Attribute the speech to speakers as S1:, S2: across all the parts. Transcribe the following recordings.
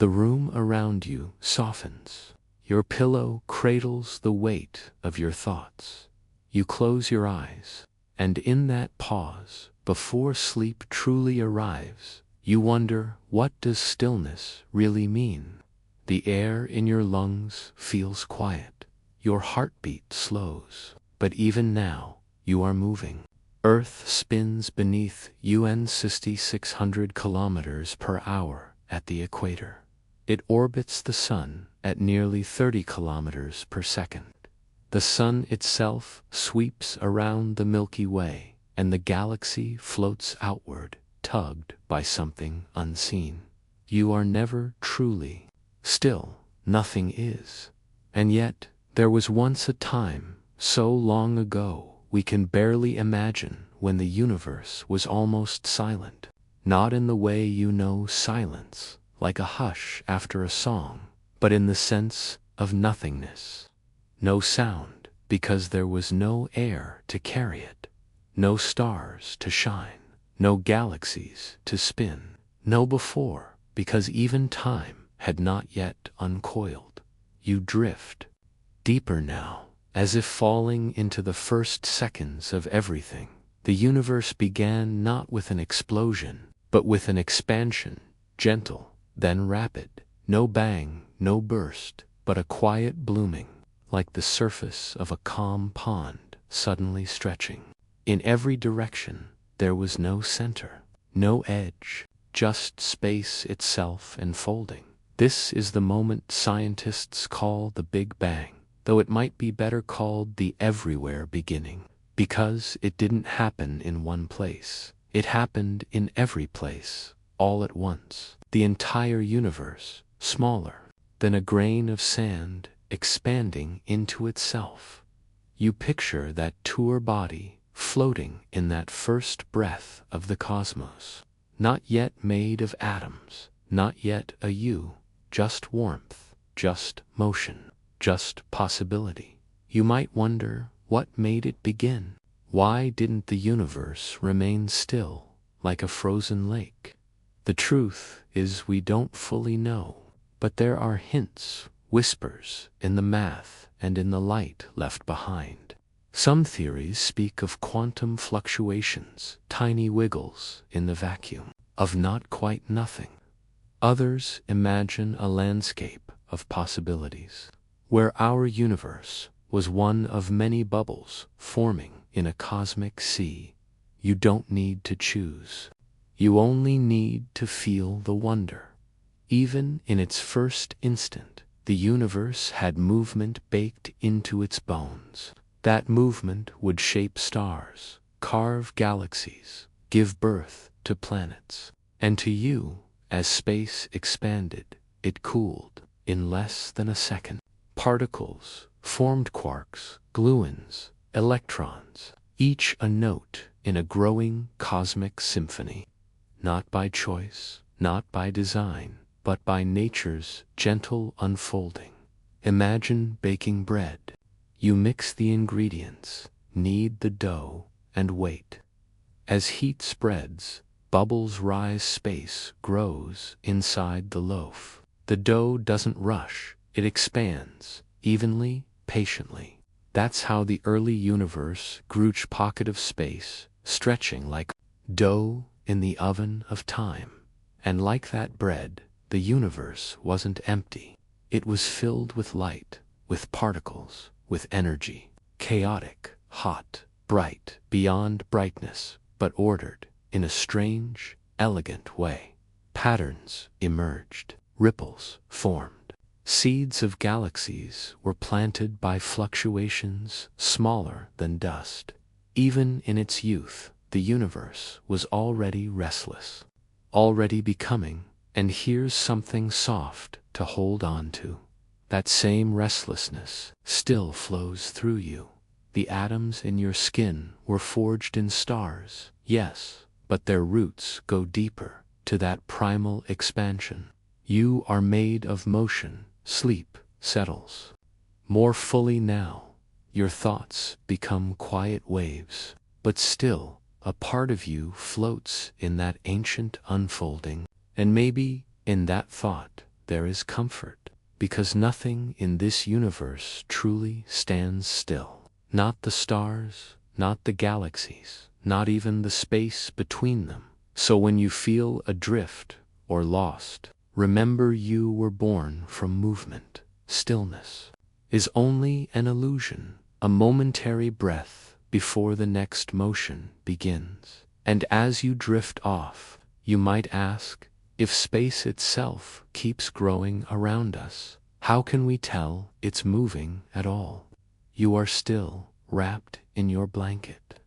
S1: The room around you softens. Your pillow cradles the weight of your thoughts. You close your eyes, and in that pause, before sleep truly arrives, you wonder, what does stillness really mean? The air in your lungs feels quiet. Your heartbeat slows. But even now, you are moving. Earth spins beneath you 6,600 kilometers per hour at the equator. It orbits the sun at nearly 30 kilometers per second. The sun itself sweeps around the Milky Way, and the galaxy floats outward, tugged by something unseen. You are never truly still. Nothing is. And yet, there was once a time, so long ago, we can barely imagine, when the universe was almost silent. Not in the way you know silence, like a hush after a song, but in the sense of nothingness. No sound, because there was no air to carry it. No stars to shine. No galaxies to spin. No before, because even time had not yet uncoiled. You drift. Deeper now, as if falling into the first seconds of everything. The universe began not with an explosion, but with an expansion, gentle, then rapid. No bang, no burst, but a quiet blooming, like the surface of a calm pond suddenly stretching. In every direction, there was no center, no edge, just space itself enfolding. This is the moment scientists call the Big Bang, though it might be better called the everywhere beginning, because it didn't happen in one place. It happened in every place, all at once. The entire universe, smaller than a grain of sand, expanding into itself. You picture that tour body floating in that first breath of the cosmos, not yet made of atoms, not yet a you, just warmth, just motion, just possibility. You might wonder, what made it begin? Why didn't the universe remain still, like a frozen lake? The truth is, we don't fully know, but there are hints, whispers, in the math and in the light left behind. Some theories speak of quantum fluctuations, tiny wiggles in the vacuum, of not quite nothing. Others imagine a landscape of possibilities, where our universe was one of many bubbles forming in a cosmic sea. You don't need to choose. You only need to feel the wonder. Even in its first instant, the universe had movement baked into its bones. That movement would shape stars, carve galaxies, give birth to planets. And to you, as space expanded, it cooled in less than a second. Particles formed quarks, gluons, electrons, each a note in a growing cosmic symphony. Not by choice, not by design, but by nature's gentle unfolding. Imagine baking bread. You mix the ingredients, knead the dough, and wait. As heat spreads, bubbles rise, space grows inside the loaf. The dough doesn't rush, it expands, evenly, patiently. That's how the early universe grew, a pocket of space, stretching like dough in the oven of time. And like that bread, the universe wasn't empty. It was filled with light, with particles, with energy. Chaotic, hot, bright, beyond brightness, but ordered in a strange, elegant way. Patterns emerged, ripples formed. Seeds of galaxies were planted by fluctuations smaller than dust. Even in its youth, the universe was already restless, already becoming, and here's something soft to hold on to. That same restlessness still flows through you. The atoms in your skin were forged in stars, yes, but their roots go deeper, to that primal expansion. You are made of motion. Sleep settles. More fully now, your thoughts become quiet waves, but still, a part of you floats in that ancient unfolding, and maybe, in that thought, there is comfort, because nothing in this universe truly stands still. Not the stars, not the galaxies, not even the space between them. So when you feel adrift or lost, remember you were born from movement. Stillness is only an illusion, a momentary breath before the next motion begins. And as you drift off, you might ask, if space itself keeps growing around us, how can we tell it's moving at all? You are still wrapped in your blanket,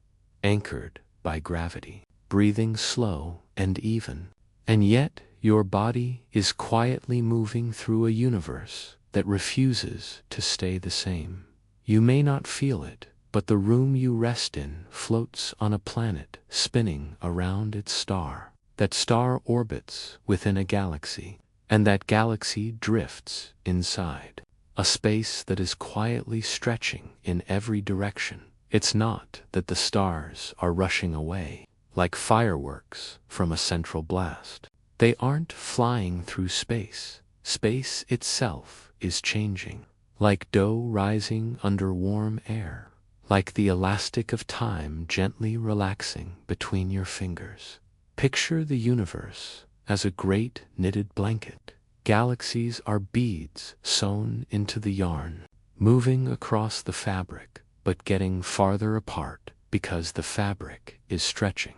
S1: anchored by gravity, breathing slow and even, and yet your body is quietly moving through a universe that refuses to stay the same. You may not feel it, but the room you rest in floats on a planet spinning around its star. That star orbits within a galaxy, and that galaxy drifts inside a space that is quietly stretching in every direction. It's not that the stars are rushing away like fireworks from a central blast. They aren't flying through space. Space itself is changing, like dough rising under warm air, like the elastic of time gently relaxing between your fingers. Picture the universe as a great knitted blanket. Galaxies are beads sewn into the yarn, moving across the fabric, but getting farther apart because the fabric is stretching.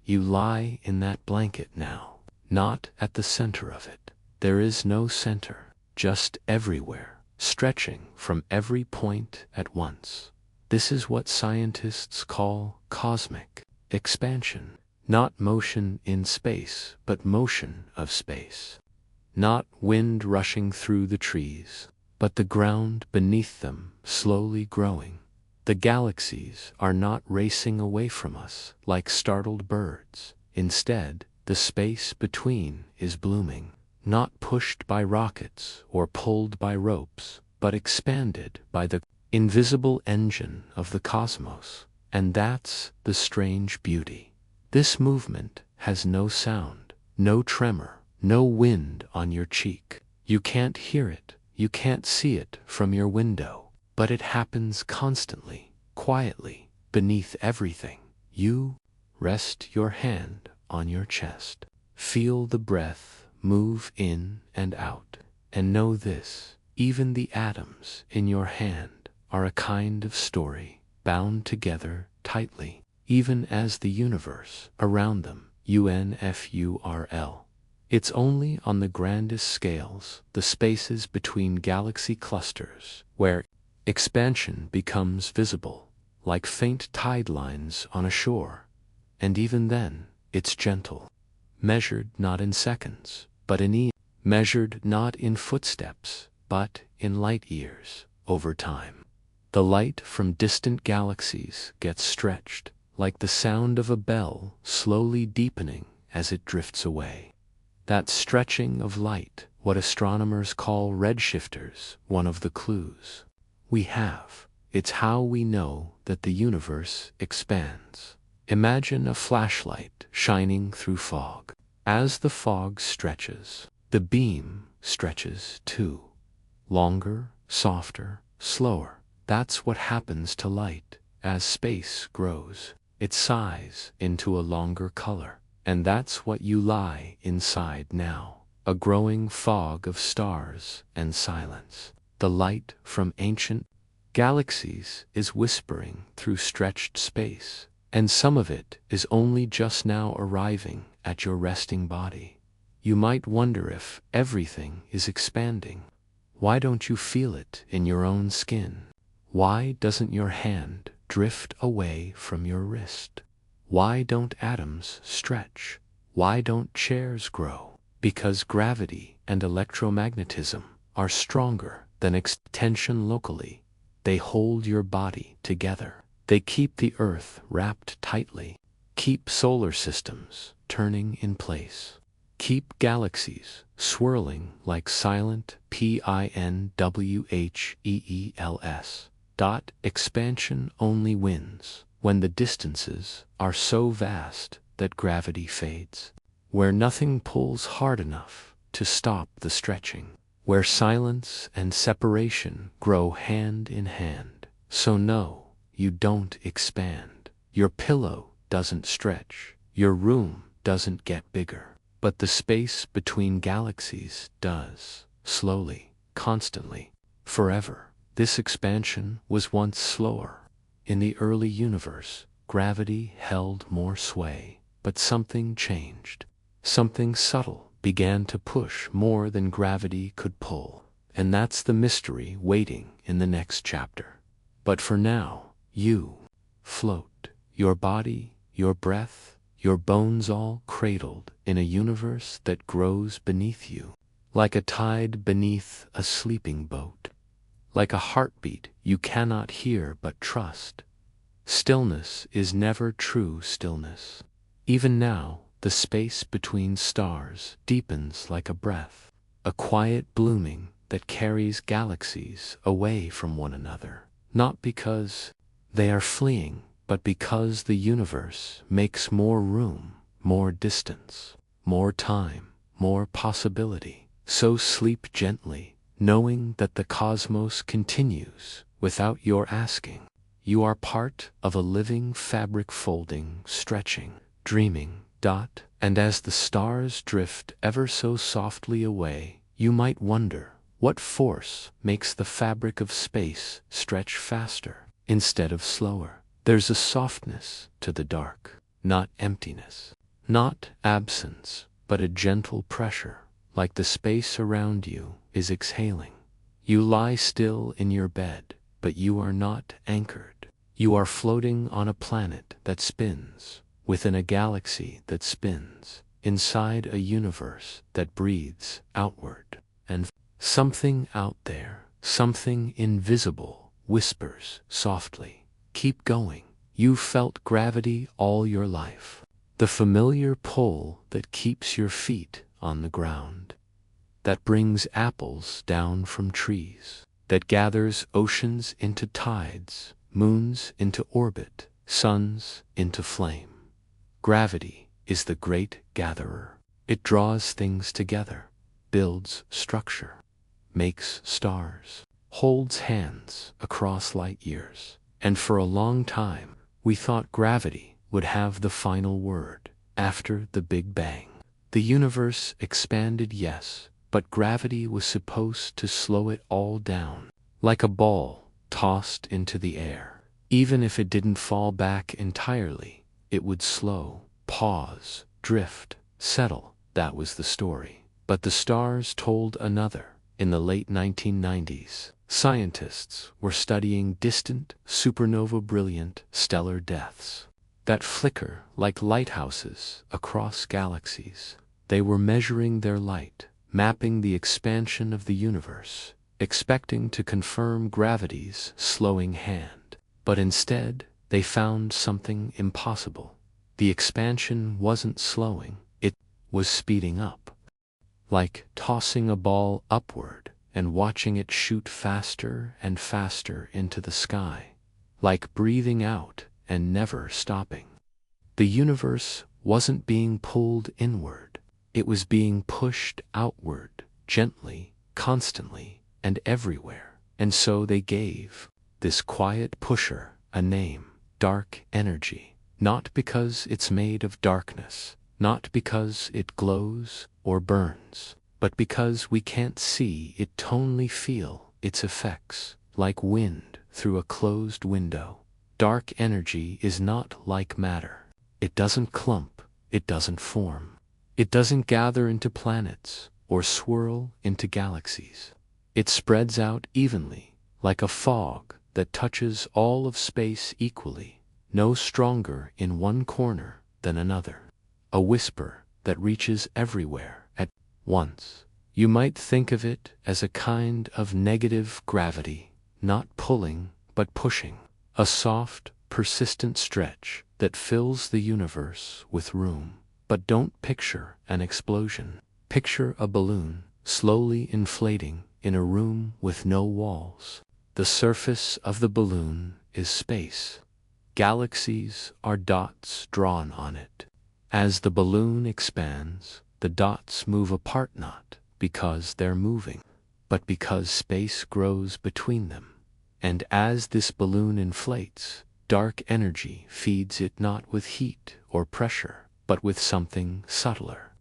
S1: You lie in that blanket now, not at the center of it. There is no center, just everywhere, stretching from every point at once. This is what scientists call cosmic expansion. Not motion in space, but motion of space. Not wind rushing through the trees, but the ground beneath them slowly growing. The galaxies are not racing away from us like startled birds. Instead, the space between is blooming, not pushed by rockets or pulled by ropes, but expanded by the invisible engine of the cosmos. And that's the strange beauty. This movement has no sound, no tremor, no wind on your cheek. You can't hear it, you can't see it from your window, but it happens constantly, quietly, beneath everything. You rest your hand on your chest, feel the breath move in and out, and know this, even the atoms in your hand are a kind of story, bound together tightly, even as the universe around them, UNFURL. It's only on the grandest scales, the spaces between galaxy clusters, where expansion becomes visible, like faint tide lines on a shore. And even then, it's gentle, measured not in seconds, but in eons, measured not in footsteps, but in light years, over time. The light from distant galaxies gets stretched, like the sound of a bell slowly deepening as it drifts away. That stretching of light, what astronomers call redshifters, one of the clues we have. It's how we know that the universe expands. Imagine a flashlight shining through fog. As the fog stretches, the beam stretches too. Longer, softer, slower. That's what happens to light as space grows. It sighs into a longer color, and that's what you lie inside now, a growing fog of stars and silence. The light from ancient galaxies is whispering through stretched space, and some of it is only just now arriving at your resting body. You might wonder if everything is expanding. Why don't you feel it in your own skin? Why doesn't your hand drift away from your wrist? Why don't atoms stretch? Why don't chairs grow? Because gravity and electromagnetism are stronger than tension locally. They hold your body together. They keep the earth wrapped tightly, keep solar systems turning in place, keep galaxies swirling like silent pinwheels. Expansion only wins when the distances are so vast that gravity fades. Where nothing pulls hard enough, to stop the stretching. Where silence and separation grow hand in hand. So no, you don't expand. Your pillow doesn't stretch. Your room doesn't get bigger. But the space between galaxies does. Slowly, constantly, forever. This expansion was once slower. In the early universe, gravity held more sway. But something changed. Something subtle began to push more than gravity could pull. And that's the mystery waiting in the next chapter. But for now, you float. Your body, your breath, your bones all cradled in a universe that grows beneath you. Like a tide beneath a sleeping boat. Like a heartbeat you cannot hear but trust. Stillness is never true stillness. Even now, the space between stars deepens like a breath, a quiet blooming that carries galaxies away from one another, not because they are fleeing, but because the universe makes more room, more distance, more time, more possibility. So sleep gently, knowing that the cosmos continues without your asking. You are part of a living fabric, folding, stretching, dreaming, and as the stars drift ever so softly away, you might wonder what force makes the fabric of space stretch faster instead of slower. There's a softness to the dark, not emptiness, not absence, but a gentle pressure, like the space around you is exhaling. You lie still in your bed, but you are not anchored. You are floating on a planet that spins, within a galaxy that spins, inside a universe that breathes outward. And something out there, something invisible, whispers softly, "Keep going." You've felt gravity all your life. The familiar pull that keeps your feet on the ground. That brings apples down from trees. That gathers oceans into tides, moons into orbit, suns into flame. Gravity is the great gatherer. It draws things together, builds structure, makes stars, holds hands across light years. And for a long time, we thought gravity would have the final word. After the Big Bang, the universe expanded, yes, but gravity was supposed to slow it all down, like a ball tossed into the air. Even if it didn't fall back entirely, it would slow, pause, drift, settle. That was the story. But the stars told another. In the late 1990s, scientists were studying distant, supernova brilliant stellar deaths that flicker like lighthouses across galaxies. They were measuring their light, mapping the expansion of the universe, expecting to confirm gravity's slowing hand. But instead, they found something impossible. The expansion wasn't slowing, it was speeding up. Like tossing a ball upward and watching it shoot faster and faster into the sky. Like breathing out and never stopping. The universe wasn't being pulled inward, it was being pushed outward, gently, constantly, and everywhere. And so they gave this quiet pusher a name, dark energy. Not because it's made of darkness, not because it glows or burns, but because we can't see it, only feel its effects, like wind through a closed window. Dark energy is not like matter. It doesn't clump, it doesn't form. It doesn't gather into planets or swirl into galaxies. It spreads out evenly, like a fog that touches all of space equally. No stronger in one corner than another. A whisper that reaches everywhere at once. You might think of it as a kind of negative gravity, not pulling, but pushing. A soft, persistent stretch that fills the universe with room. But don't picture an explosion. Picture a balloon slowly inflating in a room with no walls. The surface of the balloon is space. Galaxies are dots drawn on it. As the balloon expands, the dots move apart, not because they're moving, but because space grows between them. And as this balloon inflates, dark energy feeds it not with heat or pressure, but with something subtler,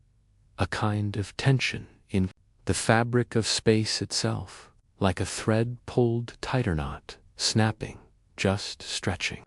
S1: a kind of tension in the fabric of space itself, like a thread pulled tighter, not snapping, just stretching.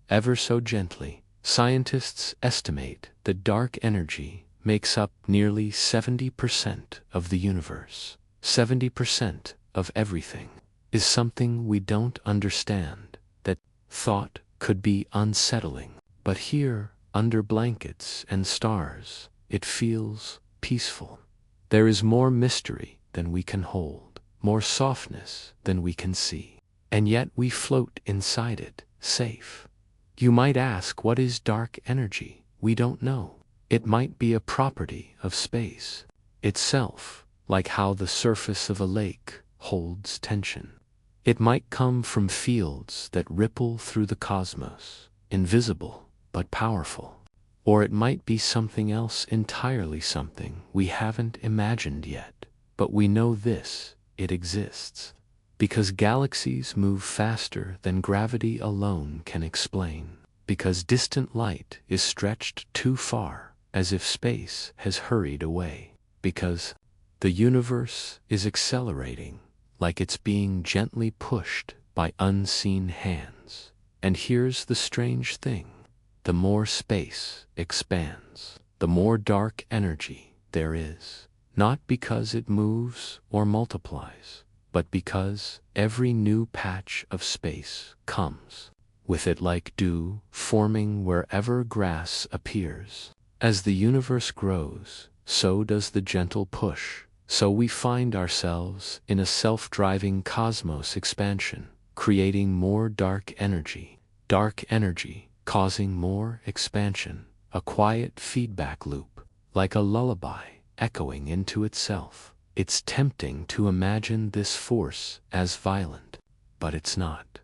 S1: Ever so gently, scientists estimate that dark energy makes up nearly 70% of the universe. 70% of everything is something we don't understand, that thought could be unsettling. But here, under blankets and stars, it feels peaceful. There is more mystery than we can hold, more softness than we can see, and yet we float inside it, safe. You might ask, what is dark energy? We don't know. It might be a property of space itself, like how the surface of a lake holds tension. It might come from fields that ripple through the cosmos, invisible but powerful. Or it might be something else entirely, something we haven't imagined yet. But we know this, it exists. Because galaxies move faster than gravity alone can explain. Because distant light is stretched too far, as if space has hurried away. Because the universe is accelerating, like it's being gently pushed by unseen hands. And here's the strange thing. The more space expands, the more dark energy there is. Not because it moves or multiplies, but because every new patch of space comes with it like dew forming wherever grass appears. As the universe grows, so does the gentle push. So we find ourselves in a self-driving cosmos expansion, creating more dark energy causing more expansion, a quiet feedback loop, like a lullaby echoing into itself. It's tempting to imagine this force as violent, but it's not.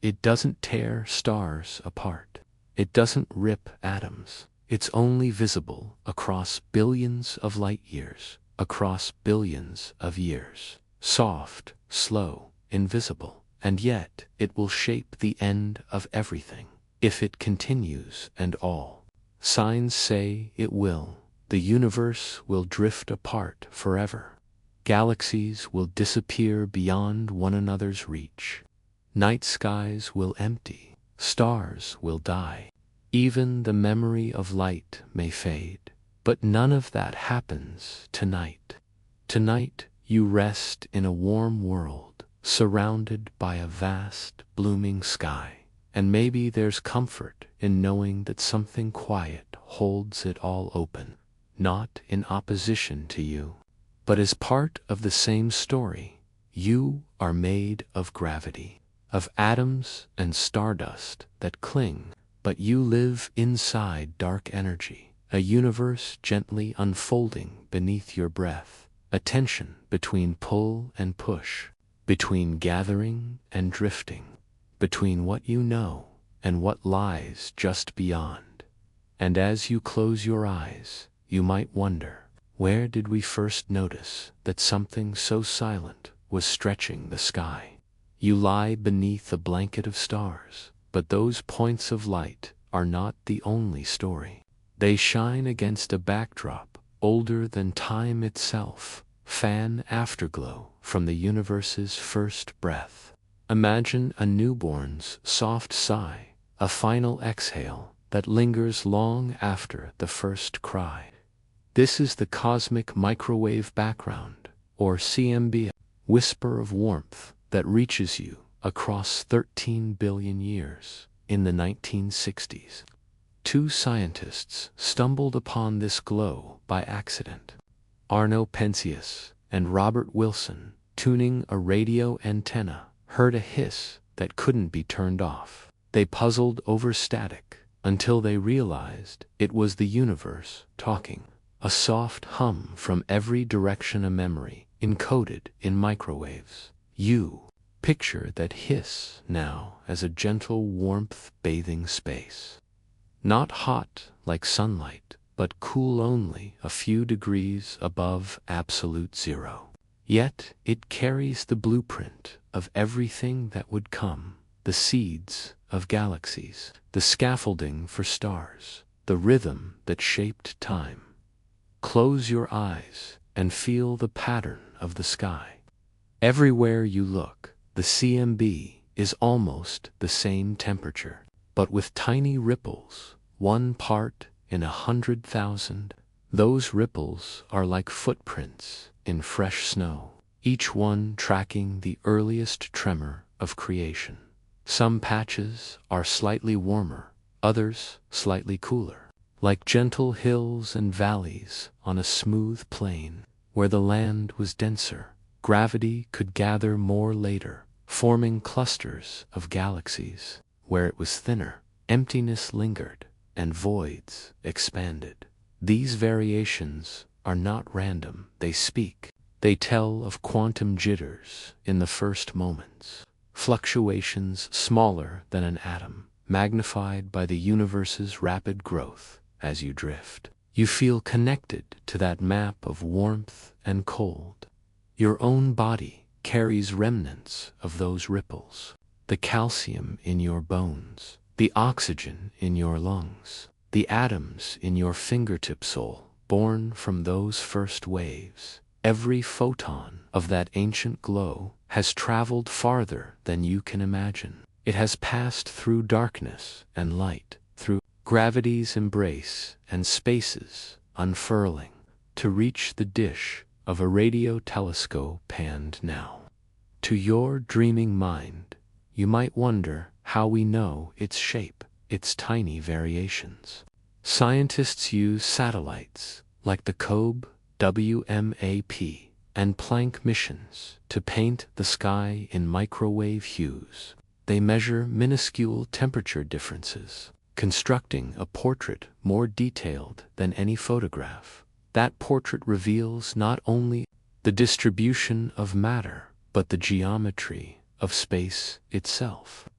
S1: It doesn't tear stars apart. It doesn't rip atoms. It's only visible across billions of light years, across billions of years. Soft, slow, invisible, and yet it will shape the end of everything. If it continues, and all signs say it will, the universe will drift apart forever. Galaxies will disappear beyond one another's reach. Night skies will empty. Stars will die. Even the memory of light may fade. But none of that happens tonight. Tonight you rest in a warm world, surrounded by a vast, blooming sky. And maybe there's comfort in knowing that something quiet holds it all open, not in opposition to you, but as part of the same story. You are made of gravity, of atoms and stardust that cling, but you live inside dark energy, a universe gently unfolding beneath your breath, a tension between pull and push, between gathering and drifting, between what you know and what lies just beyond. And as you close your eyes, you might wonder, where did we first notice that something so silent was stretching the sky? You lie beneath a blanket of stars, but those points of light are not the only story. They shine against a backdrop older than time itself, fan afterglow from the universe's first breath. Imagine a newborn's soft sigh, a final exhale that lingers long after the first cry. This is the cosmic microwave background, or CMB, whisper of warmth that reaches you across 13 billion years. In the 1960s, two scientists stumbled upon this glow by accident. Arno Penzias and Robert Wilson, tuning a radio antenna, heard a hiss that couldn't be turned off. They puzzled over static until they realized it was the universe talking, a soft hum from every direction, a memory encoded in microwaves. You picture that hiss now as a gentle warmth bathing space. Not hot like sunlight, but cool only a few degrees above absolute zero. Yet it carries the blueprint of everything that would come, the seeds of galaxies, the scaffolding for stars, the rhythm that shaped time. Close your eyes and feel the pattern of the sky. Everywhere you look, the CMB is almost the same temperature, but with tiny ripples, 1 part in 100,000. Those ripples are like footprints in fresh snow, each one tracking the earliest tremor of creation. Some patches are slightly warmer, others slightly cooler, like gentle hills and valleys on a smooth plain. Where the land was denser, gravity could gather more later, forming clusters of galaxies. Where it was thinner, emptiness lingered, and voids expanded. These variations are not random, they speak. They tell of quantum jitters in the first moments, fluctuations smaller than an atom, magnified by the universe's rapid growth. As you drift, you feel connected to that map of warmth and cold. Your own body carries remnants of those ripples. The calcium in your bones, the oxygen in your lungs, the atoms in your fingertip sole, born from those first waves. Every photon of that ancient glow has traveled farther than you can imagine. It has passed through darkness and light, through gravity's embrace and spaces unfurling, to reach the dish of a radio telescope. And now, to your dreaming mind, you might wonder how we know its shape, its tiny variations. Scientists use satellites like the COBE, WMAP, and Planck missions to paint the sky in microwave hues. They measure minuscule temperature differences, constructing a portrait more detailed than any photograph. That portrait reveals not only the distribution of matter, but the geometry of space itself.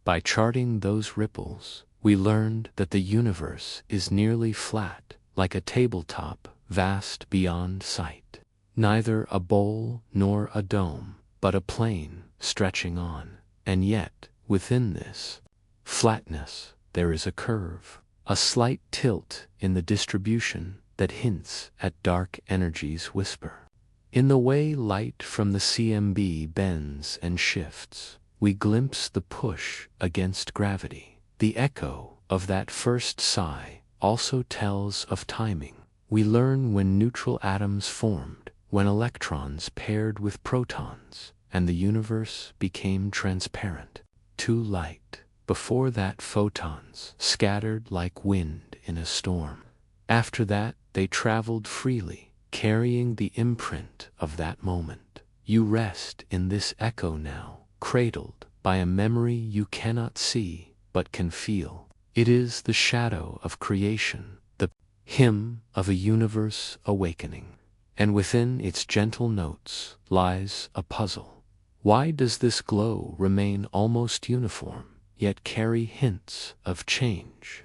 S1: By charting those ripples, we learned that the universe is nearly flat, like a tabletop, vast beyond sight. Neither a bowl nor a dome, but a plane stretching on. And yet, within this flatness, there is a curve, a slight tilt in the distribution that hints at dark energy's whisper. In the way light from the CMB bends and shifts, we glimpse the push against gravity. The echo of that first sigh also tells of timing. We learn when neutral atoms formed, when electrons paired with protons, and the universe became transparent to light. Before that, photons scattered like wind in a storm. After that, they traveled freely, carrying the imprint of that moment. You rest in this echo now, cradled by a memory you cannot see but can feel. It is the shadow of creation, the hymn of a universe awakening. And within its gentle notes lies a puzzle. Why does this glow remain almost uniform, yet carry hints of change?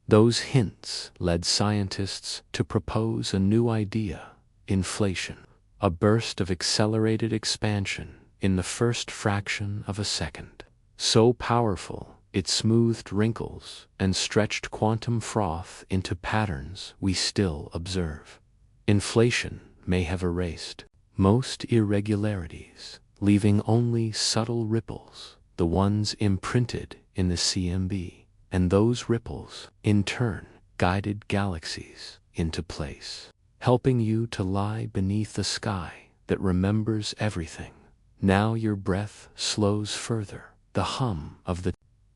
S1: Those hints led scientists to propose a new idea: inflation, a burst of accelerated expansion in the first fraction of a second. So powerful, it smoothed wrinkles and stretched quantum froth into patterns we still observe. Inflation may have erased most irregularities, leaving only subtle ripples, the ones imprinted in the CMB. And those ripples, in turn, guided galaxies into place, helping you to lie beneath a sky that remembers everything. Now your breath slows further. The hum of the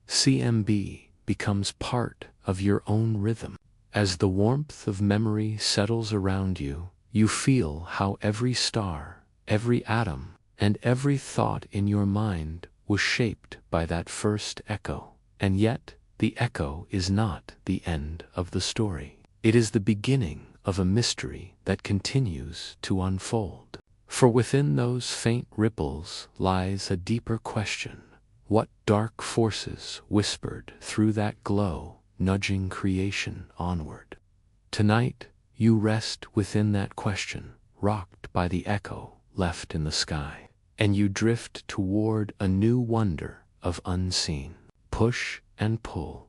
S1: CMB becomes part of your own rhythm. As the warmth of memory settles around you, you feel how every star, every atom, and every thought in your mind was shaped by that first echo. And yet, the echo is not the end of the story. It is the beginning of a mystery that continues to unfold. For within those faint ripples lies a deeper question. What dark forces whispered through that glow, nudging creation onward? Tonight, you rest within that question, rocked by the echo left in the sky, and you drift toward a new wonder of unseen push and pull.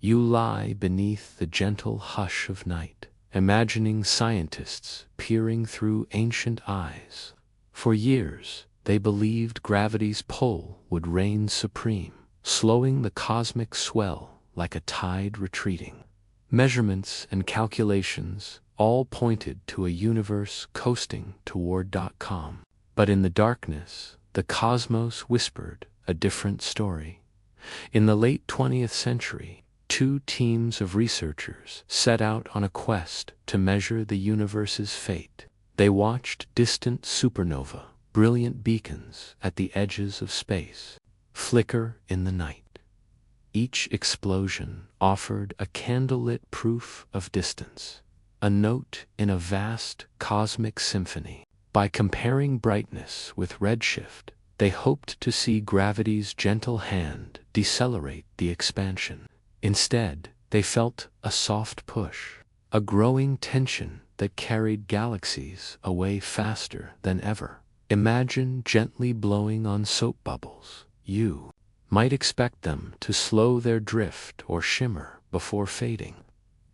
S1: You lie beneath the gentle hush of night, imagining scientists peering through ancient eyes. For years, they believed gravity's pull would reign supreme, slowing the cosmic swell like a tide retreating. Measurements and calculations all pointed to a universe coasting toward .com. But in the darkness, the cosmos whispered a different story. In the late 20th century, two teams of researchers set out on a quest to measure the universe's fate. They watched distant supernova, brilliant beacons at the edges of space, flicker in the night. Each explosion offered a candlelit proof of distance, a note in a vast cosmic symphony. By comparing brightness with redshift, they hoped to see gravity's gentle hand decelerate the expansion. Instead, they felt a soft push, a growing tension that carried galaxies away faster than ever. Imagine gently blowing on soap bubbles. You might expect them to slow their drift or shimmer before fading.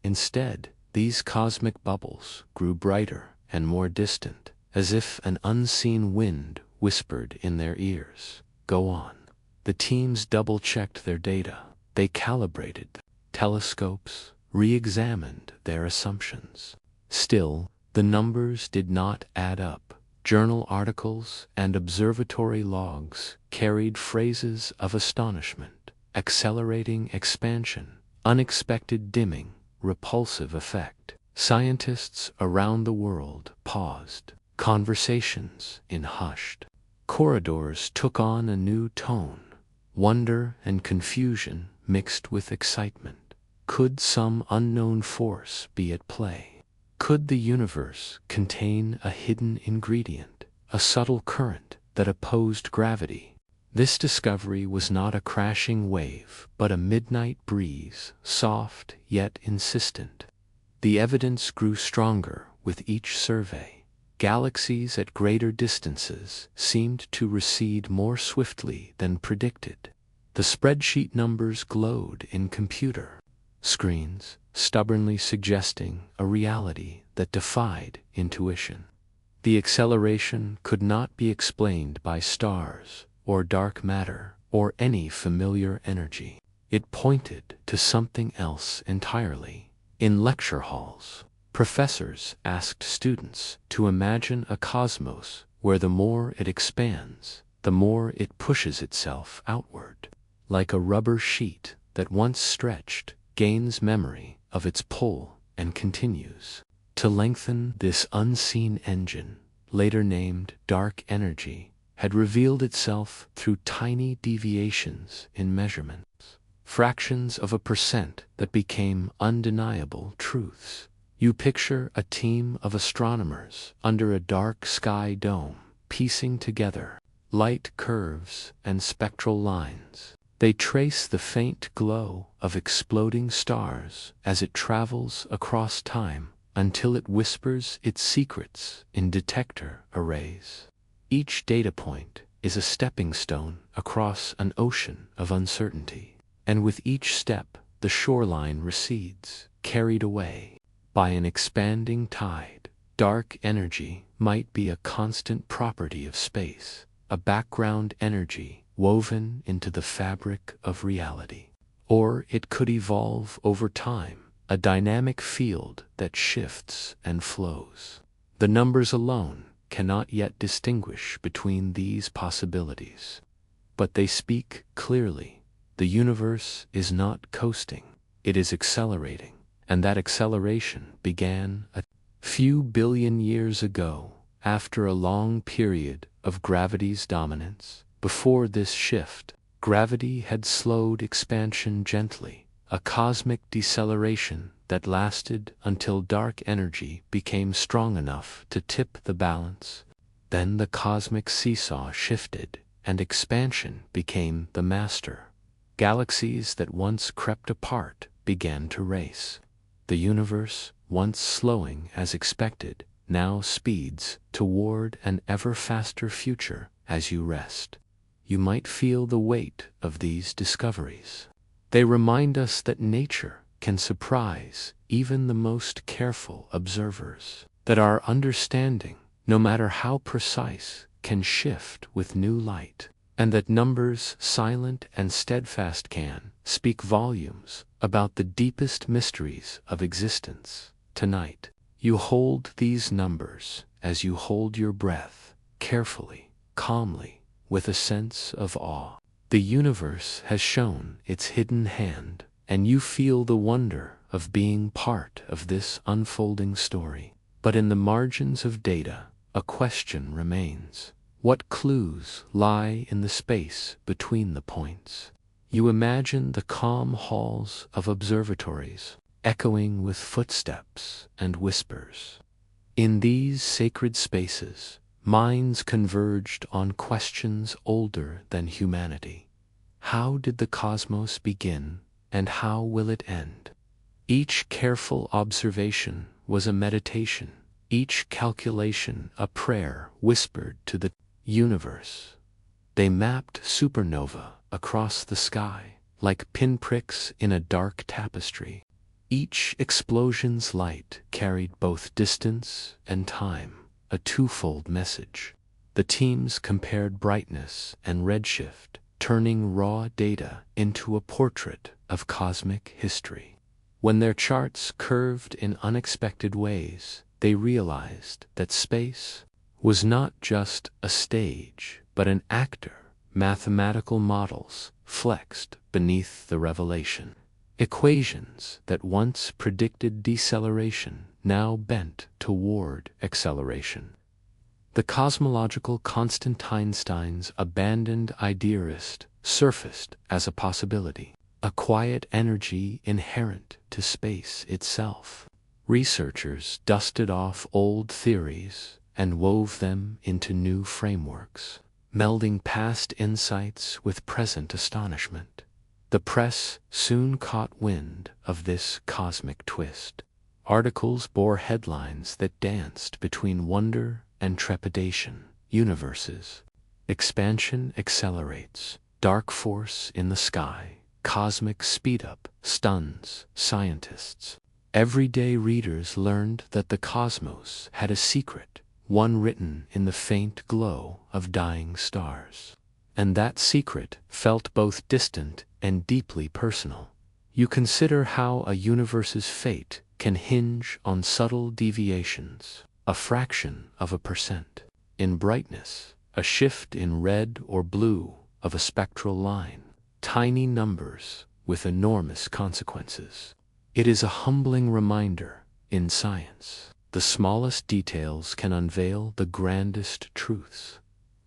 S1: Instead, these cosmic bubbles grew brighter and more distant, as if an unseen wind whispered in their ears, "Go on." The teams double-checked their data. They calibrated telescopes, re-examined their assumptions. Still, the numbers did not add up. Journal articles and observatory logs carried phrases of astonishment: accelerating expansion, unexpected dimming, repulsive effect. Scientists around the world paused. Conversations in hushed corridors took on a new tone. Wonder and confusion mixed with excitement. Could some unknown force be at play? Could the universe contain a hidden ingredient, a subtle current that opposed gravity? This discovery was not a crashing wave, but a midnight breeze, soft yet insistent. The evidence grew stronger with each survey. Galaxies at greater distances seemed to recede more swiftly than predicted. The spreadsheet numbers glowed in computer screens, stubbornly suggesting a reality that defied intuition. The acceleration could not be explained by stars or dark matter or any familiar energy. It pointed to something else entirely. In lecture halls, professors asked students to imagine a cosmos where the more it expands, the more it pushes itself outward. Like a rubber sheet that once stretched, gains memory of its pull and continues to lengthen. This unseen engine, later named dark energy, had revealed itself through tiny deviations in measurements, fractions of a percent that became undeniable truths. You picture a team of astronomers under a dark sky dome, piecing together light curves and spectral lines. They trace the faint glow of exploding stars as it travels across time until it whispers its secrets in detector arrays. Each data point is a stepping stone across an ocean of uncertainty, and with each step the shoreline recedes, carried away by an expanding tide. Dark energy might be a constant property of space, a background energy woven into the fabric of reality. Or it could evolve over time, a dynamic field that shifts and flows. The numbers alone cannot yet distinguish between these possibilities, but they speak clearly. The universe is not coasting, it is accelerating, and that acceleration began a few billion years ago, after a long period of gravity's dominance. Before this shift, gravity had slowed expansion gently, a cosmic deceleration that lasted until dark energy became strong enough to tip the balance. Then the cosmic seesaw shifted, and expansion became the master. Galaxies that once crept apart began to race. The universe once slowing as expected, now speeds toward an ever faster future as you rest. You might feel the weight of these discoveries. They remind us that nature can surprise even the most careful observers, that our understanding, no matter how precise, can shift with new light, and that numbers silent and steadfast can speak volumes about the deepest mysteries of existence. Tonight, you hold these numbers as you hold your breath, carefully, calmly, with a sense of awe. The universe has shown its hidden hand, and you feel the wonder of being part of this unfolding story. But in the margins of data, a question remains. What clues lie in the space between the points? You imagine the calm halls of observatories, echoing with footsteps and whispers. In these sacred spaces, minds converged on questions older than humanity. How did the cosmos begin, and how will it end? Each careful observation was a meditation, each calculation a prayer whispered to the universe. They mapped supernova across the sky, like pinpricks in a dark tapestry. Each explosion's light carried both distance and time, a twofold message. The teams compared brightness and redshift, turning raw data into a portrait of cosmic history. When their charts curved in unexpected ways, they realized that space was not just a stage, but an actor. Mathematical models flexed beneath the revelation. Equations that once predicted deceleration now bent toward acceleration. The cosmological constant Einstein's abandoned idealist surfaced as a possibility, a quiet energy inherent to space itself. Researchers dusted off old theories and wove them into new frameworks, melding past insights with present astonishment. The press soon caught wind of this cosmic twist. Articles bore headlines that danced between wonder and trepidation. Universes. Expansion accelerates. Dark force in the sky. Cosmic speedup stuns scientists. Everyday readers learned that the cosmos had a secret, one written in the faint glow of dying stars. And that secret felt both distant and deeply personal. You consider how a universe's fate can hinge on subtle deviations, a fraction of a percent in brightness, a shift in red or blue of a spectral line, tiny numbers with enormous consequences. It is a humbling reminder, in science, the smallest details can unveil the grandest truths.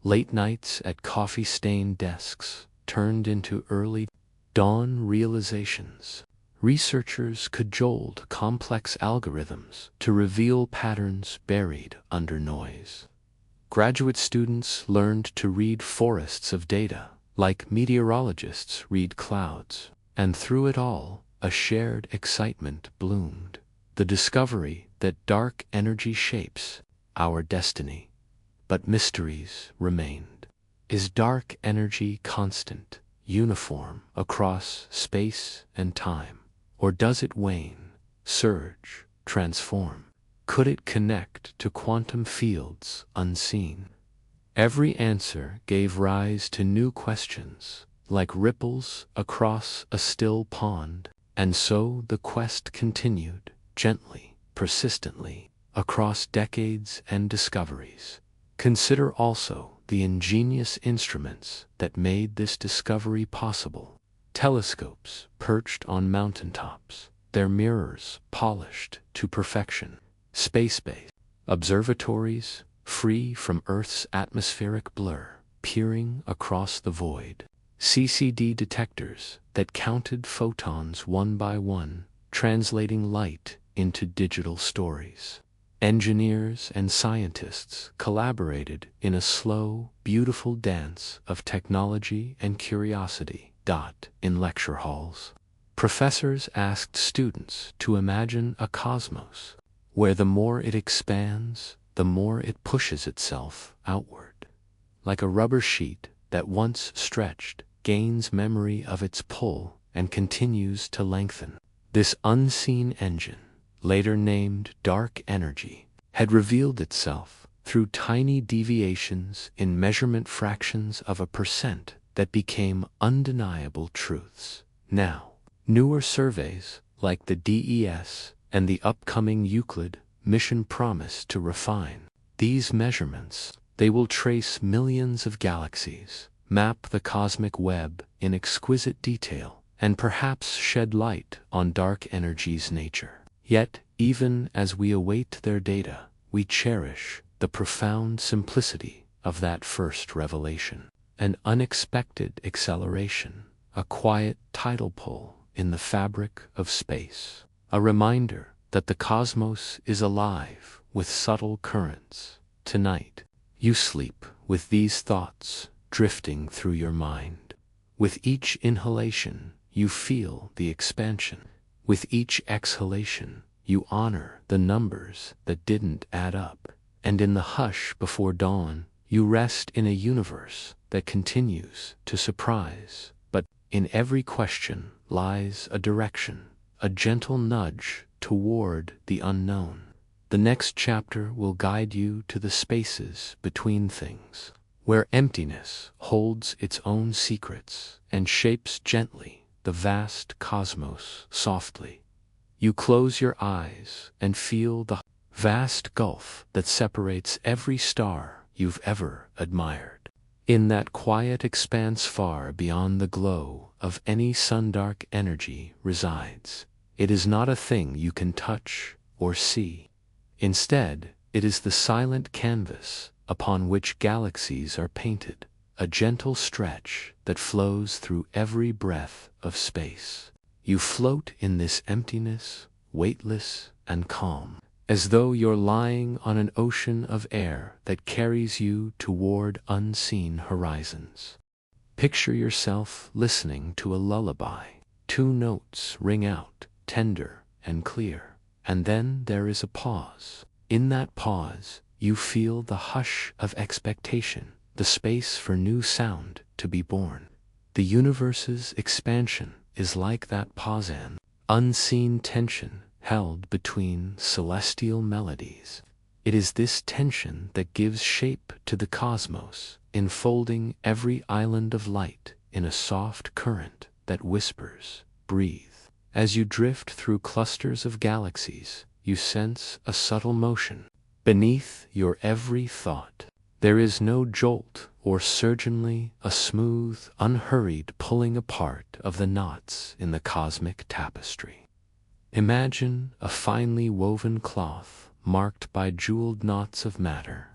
S1: Late nights at coffee-stained desks turned into early dawn realizations. Researchers cajoled complex algorithms to reveal patterns buried under noise. Graduate students learned to read forests of data, like meteorologists read clouds, and through it all, a shared excitement bloomed, the discovery that dark energy shapes our destiny. But mysteries remained. Is dark energy constant, uniform across space and time? Or does it wane, surge, transform? Could it connect to quantum fields unseen? Every answer gave rise to new questions, like ripples across a still pond, and so the quest continued, gently, persistently, across decades and discoveries. Consider also the ingenious instruments that made this discovery possible. Telescopes perched on mountaintops, their mirrors polished to perfection. Space-based observatories, free from Earth's atmospheric blur, peering across the void. CCD detectors that counted photons one by one, translating light into digital stories. Engineers and scientists collaborated in a slow, beautiful dance of technology and curiosity. In lecture halls, Professors asked students to imagine a cosmos where the more it expands, the more it pushes itself outward. Like a rubber sheet that once stretched, gains memory of its pull and continues to lengthen. This unseen engine, later named dark energy, had revealed itself through tiny deviations in measurement fractions of a percent that became undeniable truths. Now, newer surveys like the DES and the upcoming Euclid mission promise to refine these measurements. They will trace millions of galaxies, map the cosmic web in exquisite detail, and perhaps shed light on dark energy's nature. Yet, even as we await their data, we cherish the profound simplicity of that first revelation. An unexpected acceleration, a quiet tidal pull in the fabric of space, a reminder that the cosmos is alive with subtle currents. Tonight, you sleep with these thoughts drifting through your mind. With each inhalation, you feel the expansion. With each exhalation, you honor the numbers that didn't add up. And in the hush before dawn, you rest in a universe that continues to surprise. But in every question lies a direction, a gentle nudge toward the unknown. The next chapter will guide you to the spaces between things, where emptiness holds its own secrets and shapes gently the vast cosmos softly. You close your eyes and feel the vast gulf that separates every star you've ever admired. In that quiet expanse far beyond the glow of any sun-dark energy resides. It is not a thing you can touch or see. Instead, it is the silent canvas upon which galaxies are painted, a gentle stretch that flows through every breath of space. You float in this emptiness, weightless and calm, as though you're lying on an ocean of air that carries you toward unseen horizons. Picture yourself listening to a lullaby. Two notes ring out, tender and clear. And then there is a pause. In that pause, you feel the hush of expectation, the space for new sound to be born. The universe's expansion is like that pause, an unseen tension held between celestial melodies. It is this tension that gives shape to the cosmos, enfolding every island of light in a soft current that whispers, breathe. As you drift through clusters of galaxies, you sense a subtle motion beneath your every thought. There is no jolt or surgingly, a smooth, unhurried pulling apart of the knots in the cosmic tapestry. Imagine a finely woven cloth marked by jeweled knots of matter.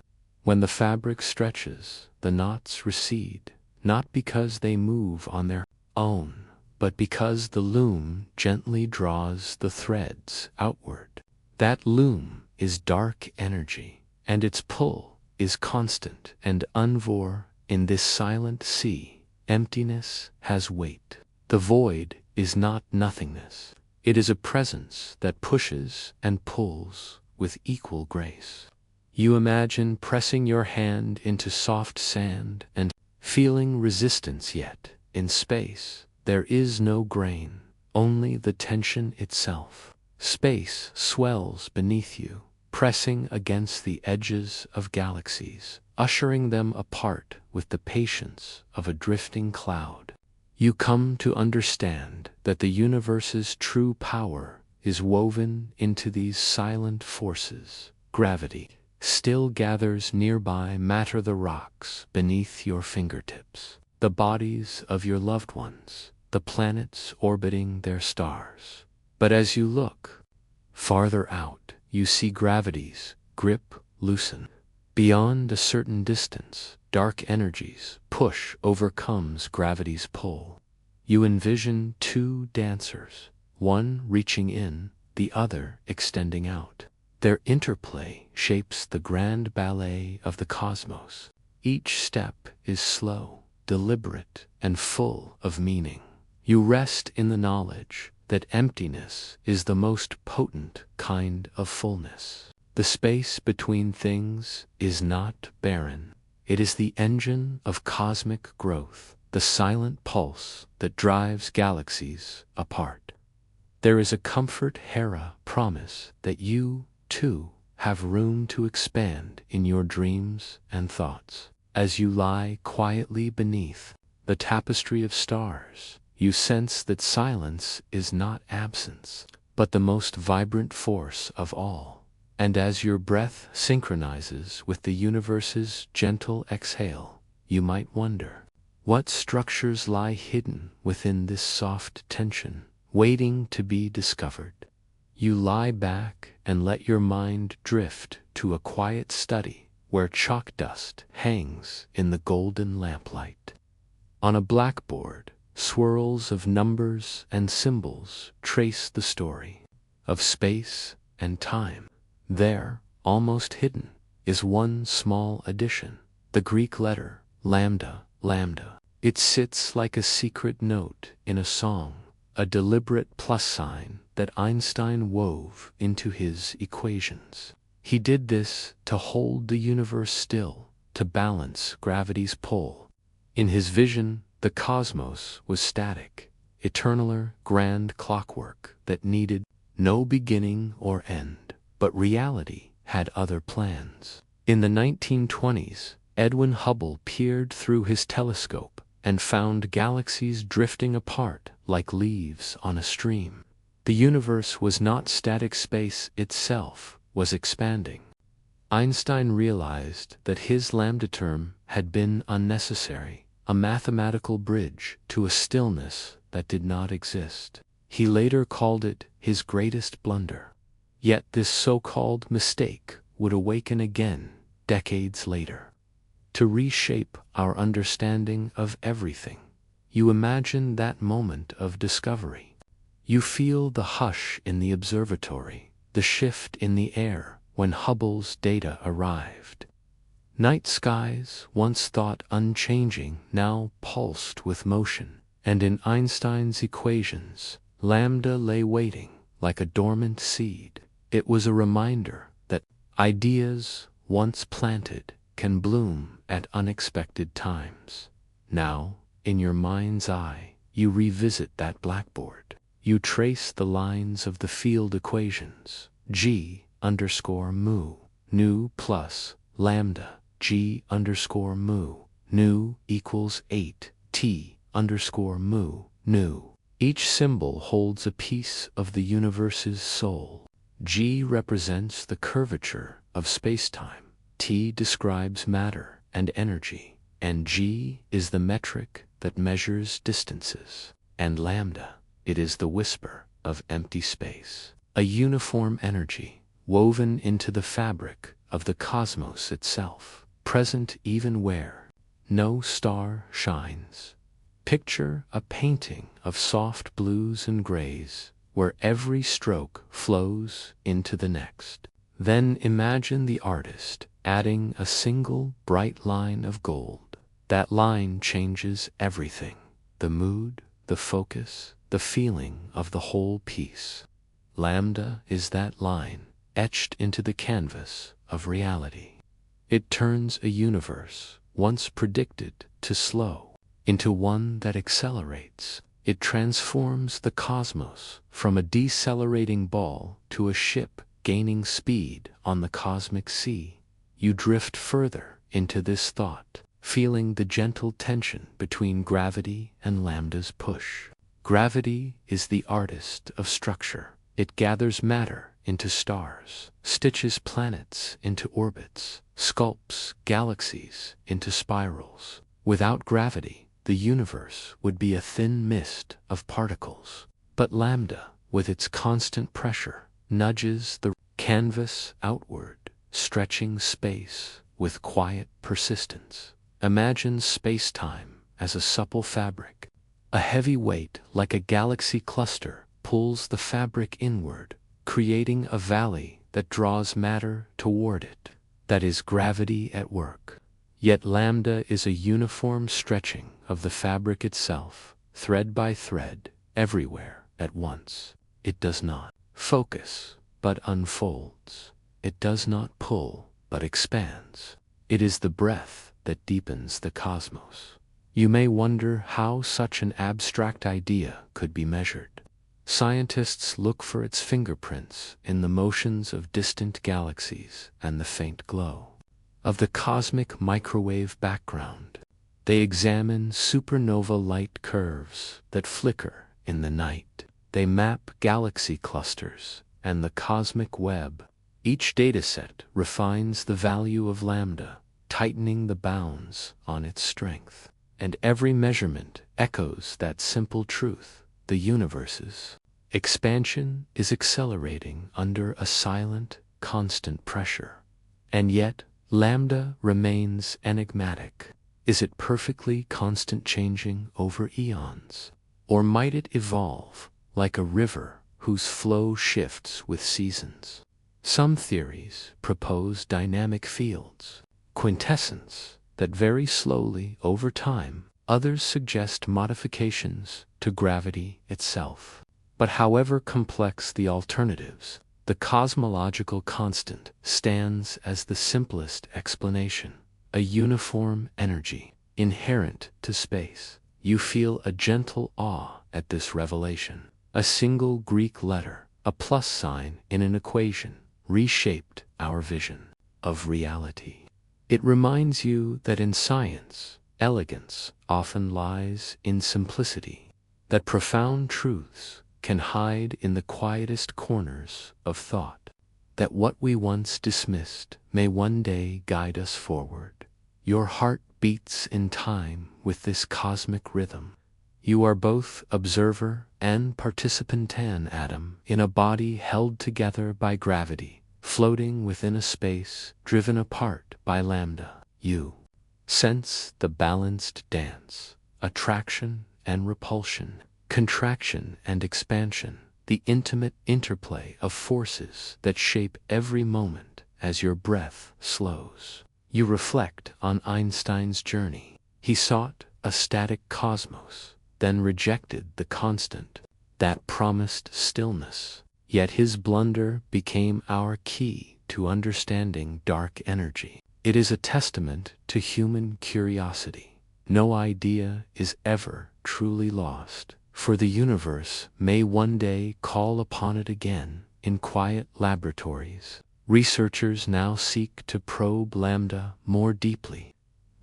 S1: When the fabric stretches, the knots recede, not because they move on their own, but because the loom gently draws the threads outward. That loom is dark energy, and its pull is constant and unvor. In this silent sea, emptiness has weight. The void is not nothingness. It is a presence that pushes and pulls with equal grace. You imagine pressing your hand into soft sand and feeling resistance, yet in space there is no grain, only the tension itself. Space swells beneath you, pressing against the edges of galaxies, ushering them apart with the patience of a drifting cloud. You come to understand that the universe's true power is woven into these silent forces. Gravity still gathers nearby matter, the rocks beneath your fingertips, the bodies of your loved ones, the planets orbiting their stars. But as you look farther out, you see gravity's grip loosen. Beyond a certain distance, dark energies push overcomes gravity's pull. You envision two dancers, one reaching in, the other extending out. Their interplay shapes the grand ballet of the cosmos. Each step is slow, deliberate, and full of meaning. You rest in the knowledge that emptiness is the most potent kind of fullness. The space between things is not barren. It is the engine of cosmic growth, the silent pulse that drives galaxies apart. There is a comfort Hera promise that you, too, have room to expand in your dreams and thoughts. As you lie quietly beneath the tapestry of stars, you sense that silence is not absence, but the most vibrant force of all. And as your breath synchronizes with the universe's gentle exhale, you might wonder, what structures lie hidden within this soft tension, waiting to be discovered? You lie back and let your mind drift to a quiet study where chalk dust hangs in the golden lamplight. On a blackboard, swirls of numbers and symbols trace the story of space and time. There, almost hidden, is one small addition, the Greek letter lambda, lambda. It sits like a secret note in a song, a deliberate plus sign that Einstein wove into his equations. He did this to hold the universe still, to balance gravity's pull. In his vision, the cosmos was static, eternaler grand clockwork that needed no beginning or end. But reality had other plans. In the 1920s, Edwin Hubble peered through his telescope and found galaxies drifting apart like leaves on a stream. The universe was not static, space itself was expanding. Einstein realized that his lambda term had been unnecessary, a mathematical bridge to a stillness that did not exist. He later called it his greatest blunder. Yet this so-called mistake would awaken again decades later to reshape our understanding of everything. You imagine that moment of discovery. You feel the hush in the observatory, the shift in the air when Hubble's data arrived. Night skies, once thought unchanging, now pulsed with motion, and in Einstein's equations, lambda lay waiting like a dormant seed. It was a reminder that ideas, once planted, can bloom at unexpected times. Now, in your mind's eye, you revisit that blackboard. You trace the lines of the field equations. G underscore mu, nu plus lambda, G underscore mu, nu equals 8, T underscore mu, nu. Each symbol holds a piece of the universe's soul. G represents the curvature of spacetime, T describes matter and energy, and G is the metric that measures distances. And lambda, it is the whisper of empty space, a uniform energy woven into the fabric of the cosmos itself, present even where no star shines. Picture a painting of soft blues and grays, where every stroke flows into the next. Then imagine the artist adding a single bright line of gold. That line changes everything, the mood, the focus, the feeling of the whole piece. Lambda is that line, etched into the canvas of reality. It turns a universe, once predicted to slow, into one that accelerates. It transforms the cosmos from a decelerating ball to a ship gaining speed on the cosmic sea. You drift further into this thought, feeling the gentle tension between gravity and lambda's push. Gravity is the artist of structure. It gathers matter into stars, stitches planets into orbits, sculpts galaxies into spirals. Without gravity, the universe would be a thin mist of particles. But lambda, with its constant pressure, nudges the canvas outward, stretching space with quiet persistence. Imagine space-time as a supple fabric. A heavy weight like a galaxy cluster pulls the fabric inward, creating a valley that draws matter toward it. That is gravity at work. Yet lambda is a uniform stretching of the fabric itself, thread by thread, everywhere. at once. It does not focus, but unfolds. It does not pull, but expands. It is the breath that deepens the cosmos. You may wonder how such an abstract idea could be measured. Scientists look for its fingerprints in the motions of distant galaxies and the faint glow of the cosmic microwave background. They examine supernova light curves that flicker in the night. They map galaxy clusters and the cosmic web. Each dataset refines the value of lambda, tightening the bounds on its strength. And every measurement echoes that simple truth: the universe's expansion is accelerating under a silent, constant pressure. And yet, lambda remains enigmatic. Is it perfectly constant, changing over eons? Or might it evolve, like a river whose flow shifts with seasons? Some theories propose dynamic fields, quintessence, that vary slowly over time. Others suggest modifications to gravity itself. But however complex the alternatives, the cosmological constant stands as the simplest explanation: a uniform energy inherent to space. You feel a gentle awe at this revelation. A single Greek letter, a plus sign in an equation, reshaped our vision of reality. It reminds you that in science, elegance often lies in simplicity, that profound truths can hide in the quietest corners of thought, that what we once dismissed may one day guide us forward. Your heart beats in time with this cosmic rhythm. You are both observer and participant, an atom in a body held together by gravity, floating within a space driven apart by lambda. You sense the balanced dance, attraction and repulsion, contraction and expansion, the intimate interplay of forces that shape every moment as your breath slows. You reflect on Einstein's journey. He sought a static cosmos, then rejected the constant that promised stillness. Yet his blunder became our key to understanding dark energy. It is a testament to human curiosity. No idea is ever truly lost, for the universe may one day call upon it again in quiet laboratories. Researchers now seek to probe lambda more deeply.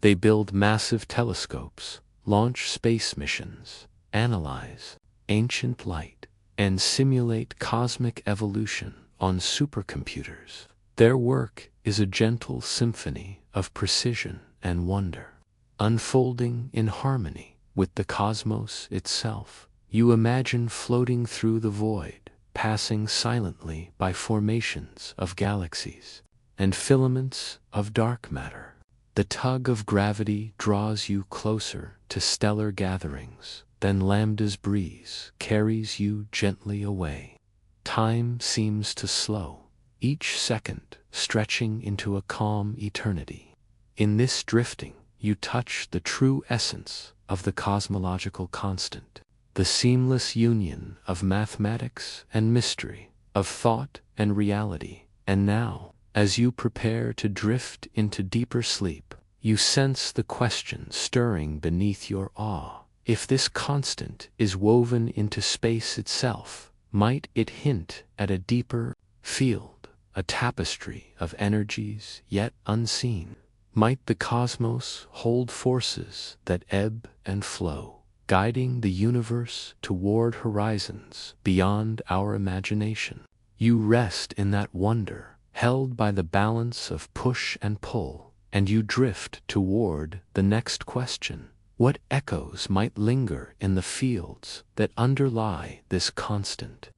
S1: They build massive telescopes, launch space missions, analyze ancient light, and simulate cosmic evolution on supercomputers. Their work is a gentle symphony of precision and wonder, unfolding in harmony with the cosmos itself. You imagine floating through the void, passing silently by formations of galaxies and filaments of dark matter. The tug of gravity draws you closer to stellar gatherings, then lambda's breeze carries you gently away. Time seems to slow, each second stretching into a calm eternity. In this drifting, you touch the true essence of the cosmological constant, the seamless union of mathematics and mystery, of thought and reality. And now, as you prepare to drift into deeper sleep, you sense the question stirring beneath your awe. If this constant is woven into space itself, might it hint at a deeper field, a tapestry of energies yet unseen? Might the cosmos hold forces that ebb and flow, guiding the universe toward horizons beyond our imagination? You rest in that wonder, held by the balance of push and pull, and you drift toward the next question. What echoes might linger in the fields that underlie this constant?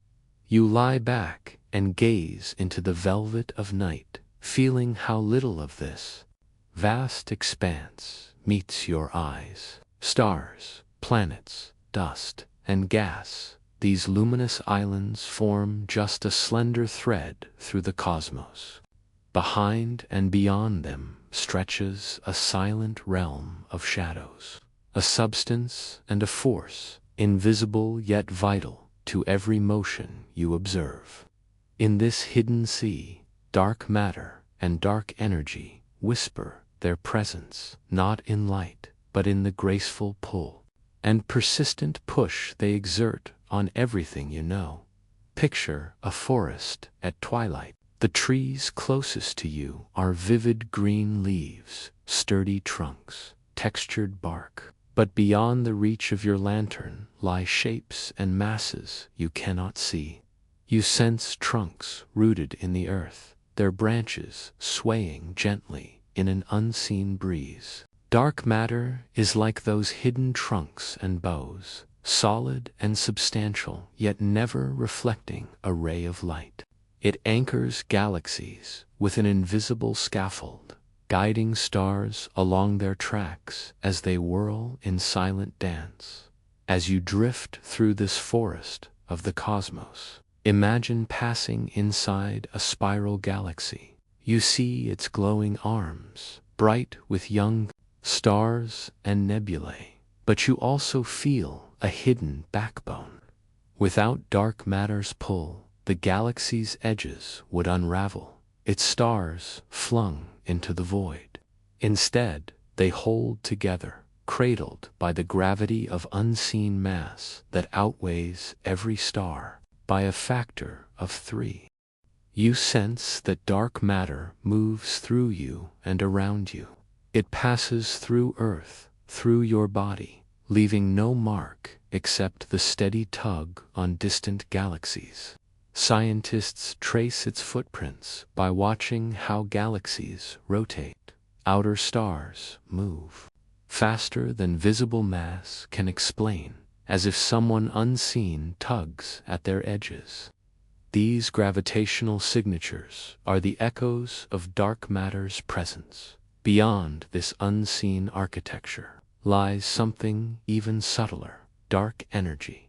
S1: You lie back and gaze into the velvet of night, feeling how little of this vast expanse meets your eyes. Stars, planets, dust, and gas, these luminous islands form just a slender thread through the cosmos. Behind and beyond them stretches a silent realm of shadows, a substance and a force, invisible yet vital, to every motion you observe. In this hidden sea, dark matter and dark energy whisper their presence, not in light, but in the graceful pull and persistent push they exert on everything you know. Picture a forest at twilight. The trees closest to you are vivid green leaves, sturdy trunks, textured bark. But beyond the reach of your lantern lie shapes and masses you cannot see. You sense trunks rooted in the earth, their branches swaying gently in an unseen breeze. Dark matter is like those hidden trunks and boughs, solid and substantial, yet never reflecting a ray of light. It anchors galaxies with an invisible scaffold, guiding stars along their tracks as they whirl in silent dance. As you drift through this forest of the cosmos, imagine passing inside a spiral galaxy. You see its glowing arms, bright with young stars and nebulae, but you also feel a hidden backbone. Without dark matter's pull, the galaxy's edges would unravel, its stars flung into the void. Instead, they hold together, cradled by the gravity of unseen mass that outweighs every star by a factor of 3. You sense that dark matter moves through you and around you. It passes through Earth, through your body, leaving no mark except the steady tug on distant galaxies. Scientists trace its footprints by watching how galaxies rotate. Outer stars move faster than visible mass can explain, as if someone unseen tugs at their edges. These gravitational signatures are the echoes of dark matter's presence. Beyond this unseen architecture lies something even subtler: dark energy.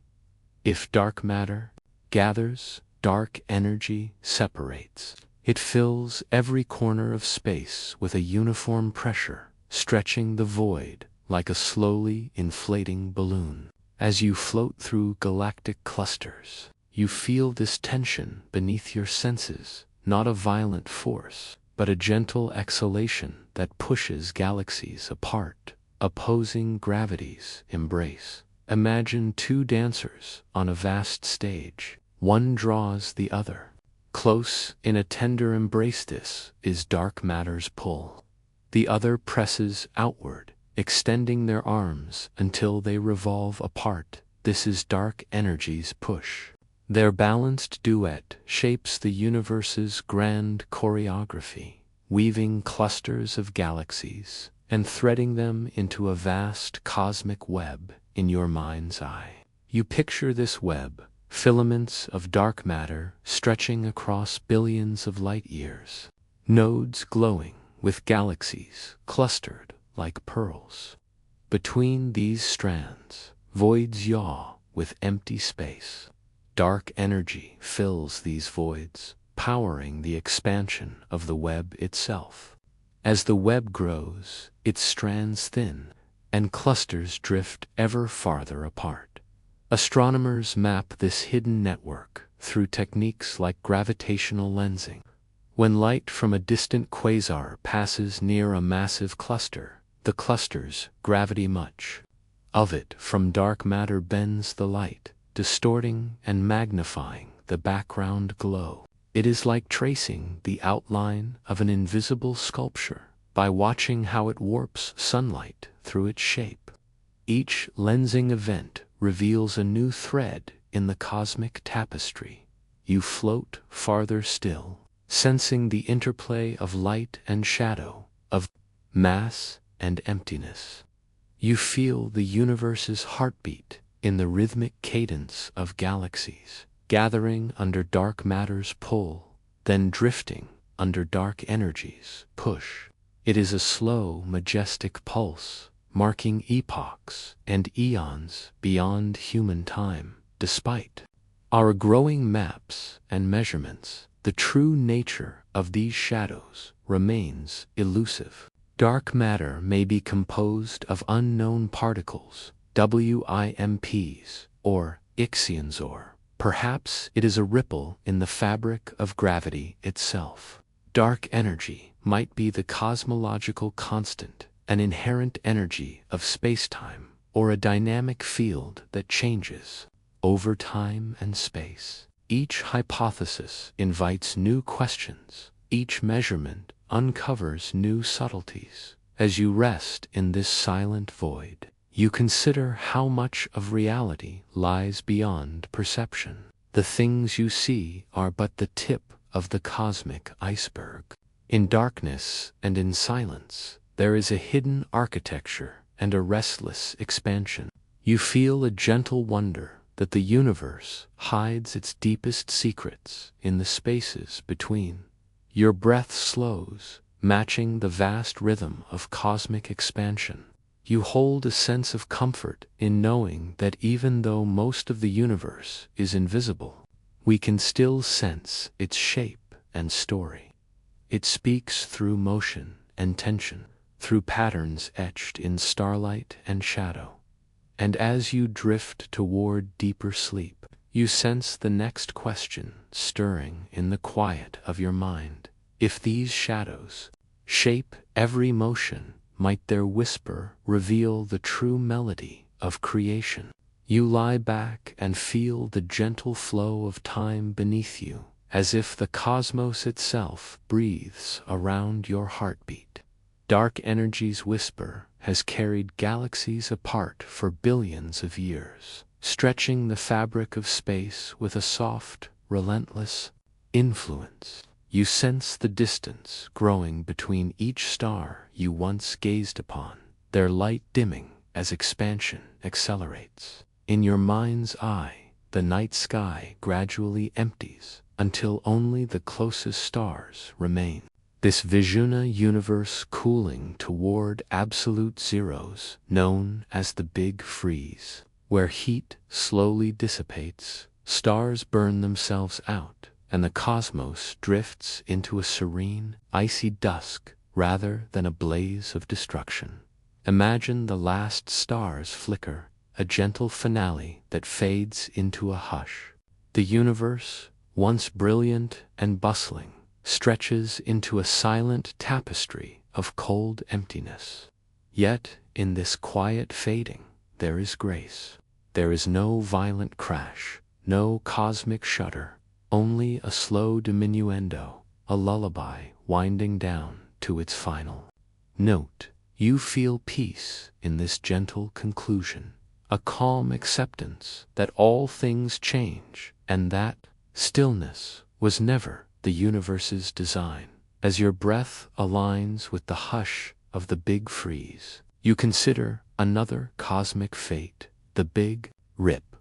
S1: If dark matter gathers, dark energy separates. It fills every corner of space with a uniform pressure, stretching the void like a slowly inflating balloon. As you float through galactic clusters, you feel this tension beneath your senses, not a violent force, but a gentle exhalation that pushes galaxies apart. Opposing gravities embrace. Imagine two dancers on a vast stage. One draws the other close in a tender embrace. This is dark matter's pull. The other presses outward, extending their arms until they revolve apart. This is dark energy's push. Their balanced duet shapes the universe's grand choreography, weaving clusters of galaxies and threading them into a vast cosmic web in your mind's eye. You picture this web, filaments of dark matter stretching across billions of light years, nodes glowing with galaxies clustered like pearls. Between these strands, voids yaw with empty space. Dark energy fills these voids, powering the expansion of the web itself. As the web grows, its strands thin, and clusters drift ever farther apart. Astronomers map this hidden network through techniques like gravitational lensing. When light from a distant quasar passes near a massive cluster, the cluster's gravity much of it from dark matter bends the light, distorting and magnifying the background glow. It is like tracing the outline of an invisible sculpture by watching how it warps sunlight through its shape. Each lensing event reveals a new thread in the cosmic tapestry. You float farther still, sensing the interplay of light and shadow, of mass and emptiness. You feel the universe's heartbeat in the rhythmic cadence of galaxies, gathering under dark matter's pull, then drifting under dark energy's push. It is a slow, majestic pulse, marking epochs and eons beyond human time. Despite our growing maps and measurements, the true nature of these shadows remains elusive. Dark matter may be composed of unknown particles, WIMPs, or ixions, or Perhaps it is a ripple in the fabric of gravity itself. Dark energy might be the cosmological constant, an inherent energy of spacetime, or a dynamic field that changes over time and space. Each hypothesis invites new questions. Each measurement uncovers new subtleties. As you rest in this silent void, you consider how much of reality lies beyond perception. The things you see are but the tip of the cosmic iceberg. In darkness and in silence, there is a hidden architecture and a restless expansion. You feel a gentle wonder that the universe hides its deepest secrets in the spaces between. Your breath slows, matching the vast rhythm of cosmic expansion. You hold a sense of comfort in knowing that even though most of the universe is invisible, we can still sense its shape and story. It speaks through motion and tension, through patterns etched in starlight and shadow. And as you drift toward deeper sleep, you sense the next question stirring in the quiet of your mind. If these shadows shape every motion, might their whisper reveal the true melody of creation? You lie back and feel the gentle flow of time beneath you, as if the cosmos itself breathes around your heartbeat. Dark energy's whisper has carried galaxies apart for billions of years, stretching the fabric of space with a soft, relentless influence. You sense the distance growing between each star you once gazed upon, their light dimming as expansion accelerates. In your mind's eye, the night sky gradually empties until only the closest stars remain. This Vijuna universe cooling toward absolute zeros, known as the Big Freeze, where heat slowly dissipates, stars burn themselves out, and the cosmos drifts into a serene, icy dusk rather than a blaze of destruction. Imagine the last stars flicker, a gentle finale that fades into a hush. The universe, once brilliant and bustling, stretches into a silent tapestry of cold emptiness. Yet, in this quiet fading, there is grace. There is no violent crash, no cosmic shudder, only a slow diminuendo, a lullaby winding down to its final note. You feel peace in this gentle conclusion, a calm acceptance that all things change and that stillness was never the universe's design. As your breath aligns with the hush of the Big Freeze, you consider another cosmic fate, the Big Rip.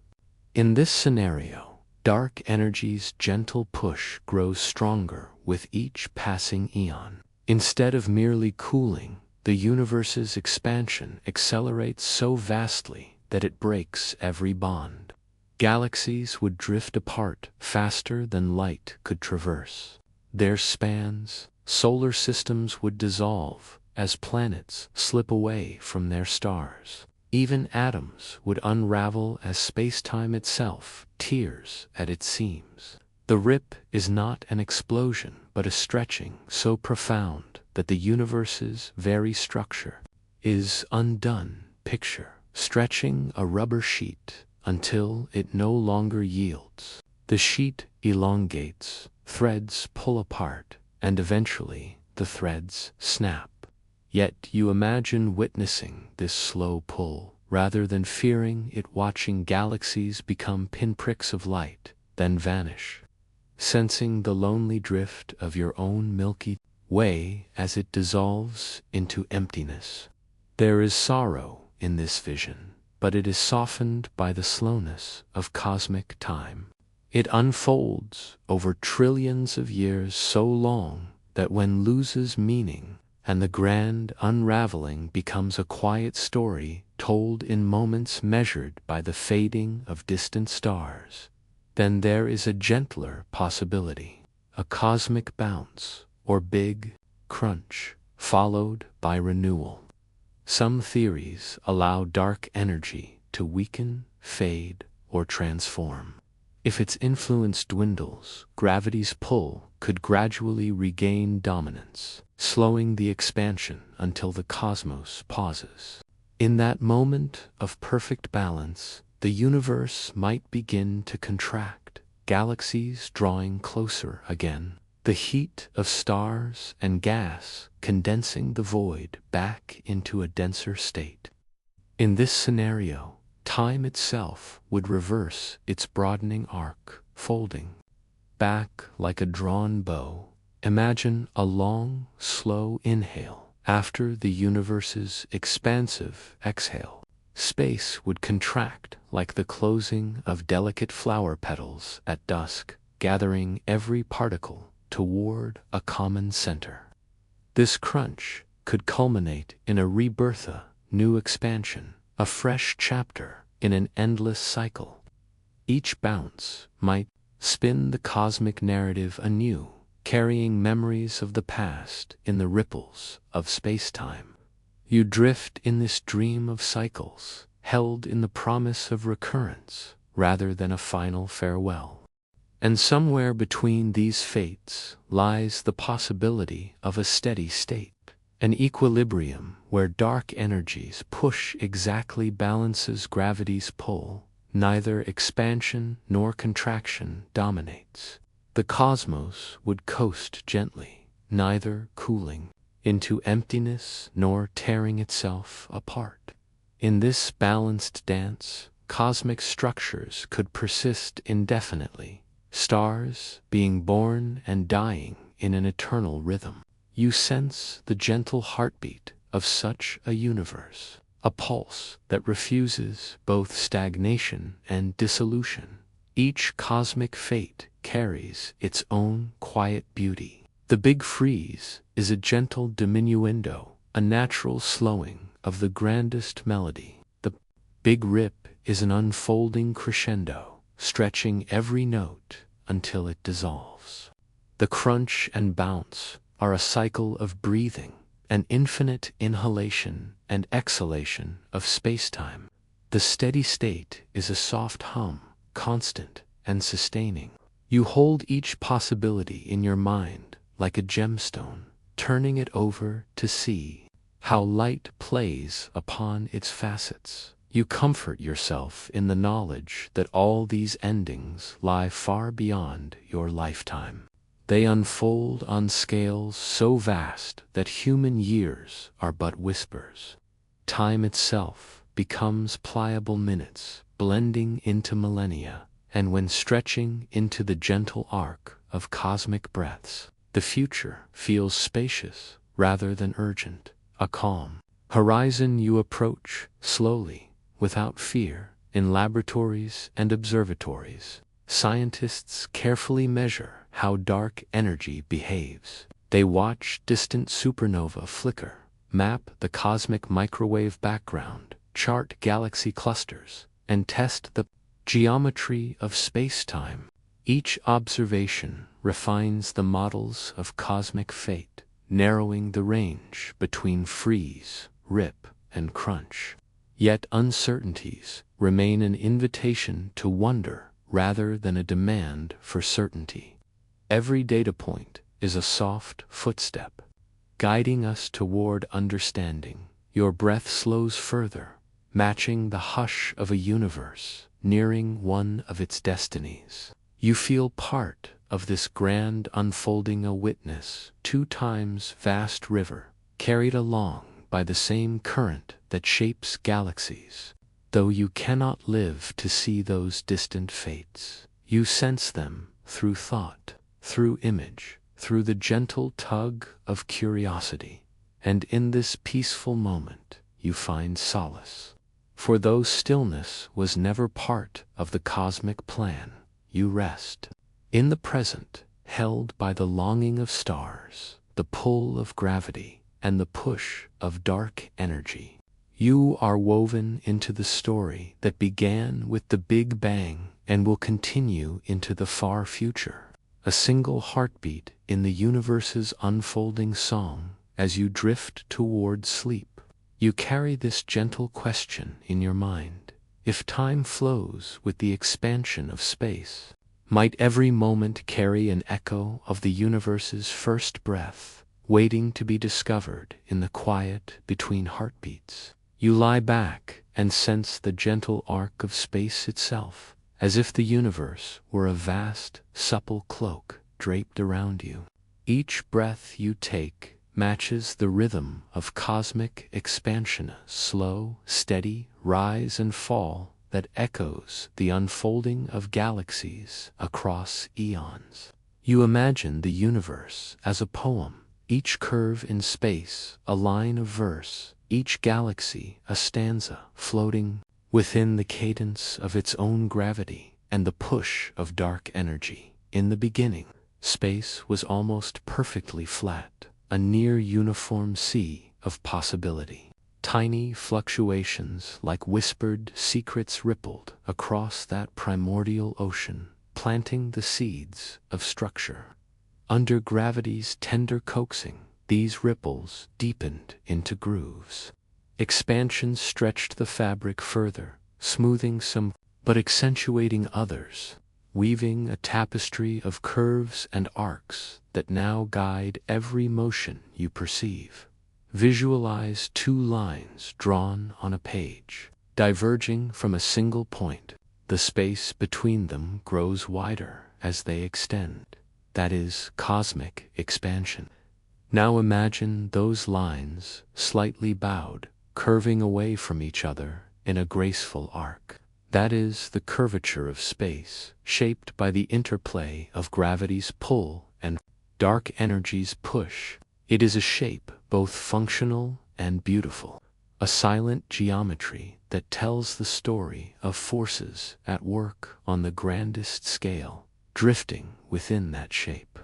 S1: In this scenario, dark energy's gentle push grows stronger with each passing eon. Instead of merely cooling, the universe's expansion accelerates so vastly that it breaks every bond. Galaxies would drift apart faster than light could traverse. Their spans, solar systems would dissolve as planets slip away from their stars. Even atoms would unravel as spacetime itself tears at its seams. The rip is not an explosion, but a stretching so profound that the universe's very structure is undone. Picture stretching a rubber sheet until it no longer yields. The sheet elongates, threads pull apart, and eventually the threads snap. Yet you imagine witnessing this slow pull, rather than fearing it, watching galaxies become pinpricks of light, then vanish. Sensing the lonely drift of your own Milky Way as it dissolves into emptiness. There is sorrow in this vision, but it is softened by the slowness of cosmic time. It unfolds over trillions of years, so long that when loses meaning, and the grand unraveling becomes a quiet story told in moments measured by the fading of distant stars, then there is a gentler possibility, a cosmic bounce or big crunch, followed by renewal. Some theories allow dark energy to weaken, fade, or transform. If its influence dwindles, gravity's pull could gradually regain dominance, slowing the expansion until the cosmos pauses. In that moment of perfect balance, the universe might begin to contract, galaxies drawing closer again, the heat of stars and gas condensing the void back into a denser state. In this scenario, time itself would reverse its broadening arc, folding back like a drawn bow. Imagine a long, slow inhale after the universe's expansive exhale. Space would contract like the closing of delicate flower petals at dusk, gathering every particle toward a common center. This crunch could culminate in a rebirth, a new expansion, a fresh chapter in an endless cycle. Each bounce might spin the cosmic narrative anew, carrying memories of the past in the ripples of spacetime. You drift in this dream of cycles, held in the promise of recurrence rather than a final farewell. And somewhere between these fates lies the possibility of a steady state, an equilibrium where dark energies push exactly balances gravity's pull. Neither expansion nor contraction dominates. The cosmos would coast gently, neither cooling into emptiness nor tearing itself apart. In this balanced dance, cosmic structures could persist indefinitely, stars being born and dying in an eternal rhythm. You sense the gentle heartbeat of such a universe, a pulse that refuses both stagnation and dissolution. Each cosmic fate carries its own quiet beauty. The Big Freeze is a gentle diminuendo, a natural slowing of the grandest melody. The Big Rip is an unfolding crescendo, stretching every note until it dissolves. The crunch and bounce are a cycle of breathing, an infinite inhalation and exhalation of spacetime. The steady state is a soft hum, constant and sustaining. You hold each possibility in your mind like a gemstone, turning it over to see how light plays upon its facets. You comfort yourself in the knowledge that all these endings lie far beyond your lifetime. They unfold on scales so vast that human years are but whispers. Time itself becomes pliable minutes, blending into millennia, and when stretching into the gentle arc of cosmic breaths, the future feels spacious rather than urgent, a calm horizon you approach slowly, without fear. In laboratories and observatories, scientists carefully measure how dark energy behaves. They watch distant supernova flicker, map the cosmic microwave background, chart galaxy clusters, and test the geometry of space-time. Each observation refines the models of cosmic fate, narrowing the range between freeze, rip, and crunch. Yet uncertainties remain an invitation to wonder rather than a demand for certainty. Every data point is a soft footstep, guiding us toward understanding. Your breath slows further, matching the hush of a universe nearing one of its destinies. You feel part of this grand unfolding, a witness, 2 times vast river, carried along by the same current that shapes galaxies. Though you cannot live to see those distant fates, you sense them through thought, through image, through the gentle tug of curiosity. And in this peaceful moment, you find solace. For though stillness was never part of the cosmic plan, you rest in the present, held by the longing of stars, the pull of gravity, and the push of dark energy. You are woven into the story that began with the Big Bang and will continue into the far future. A single heartbeat in the universe's unfolding song. As you drift toward sleep, you carry this gentle question in your mind. If time flows with the expansion of space, might every moment carry an echo of the universe's first breath, waiting to be discovered in the quiet between heartbeats? You lie back and sense the gentle arc of space itself, as if the universe were a vast, supple cloak draped around you. Each breath you take matches the rhythm of cosmic expansion, a slow, steady rise and fall that echoes the unfolding of galaxies across eons. You imagine the universe as a poem, each curve in space a line of verse, each galaxy a stanza floating within the cadence of its own gravity and the push of dark energy. In the beginning, space was almost perfectly flat, a near uniform sea of possibility. Tiny fluctuations like whispered secrets rippled across that primordial ocean, planting the seeds of structure. Under gravity's tender coaxing, these ripples deepened into grooves. Expansion stretched the fabric further, smoothing some but accentuating others, weaving a tapestry of curves and arcs that now guide every motion you perceive. Visualize two lines drawn on a page, diverging from a single point. The space between them grows wider as they extend. That is cosmic expansion. Now imagine those lines, slightly bowed, curving away from each other in a graceful arc. That is the curvature of space, shaped by the interplay of gravity's pull and dark energy's push. It is a shape both functional and beautiful, a silent geometry that tells the story of forces at work on the grandest scale, drifting within that shape.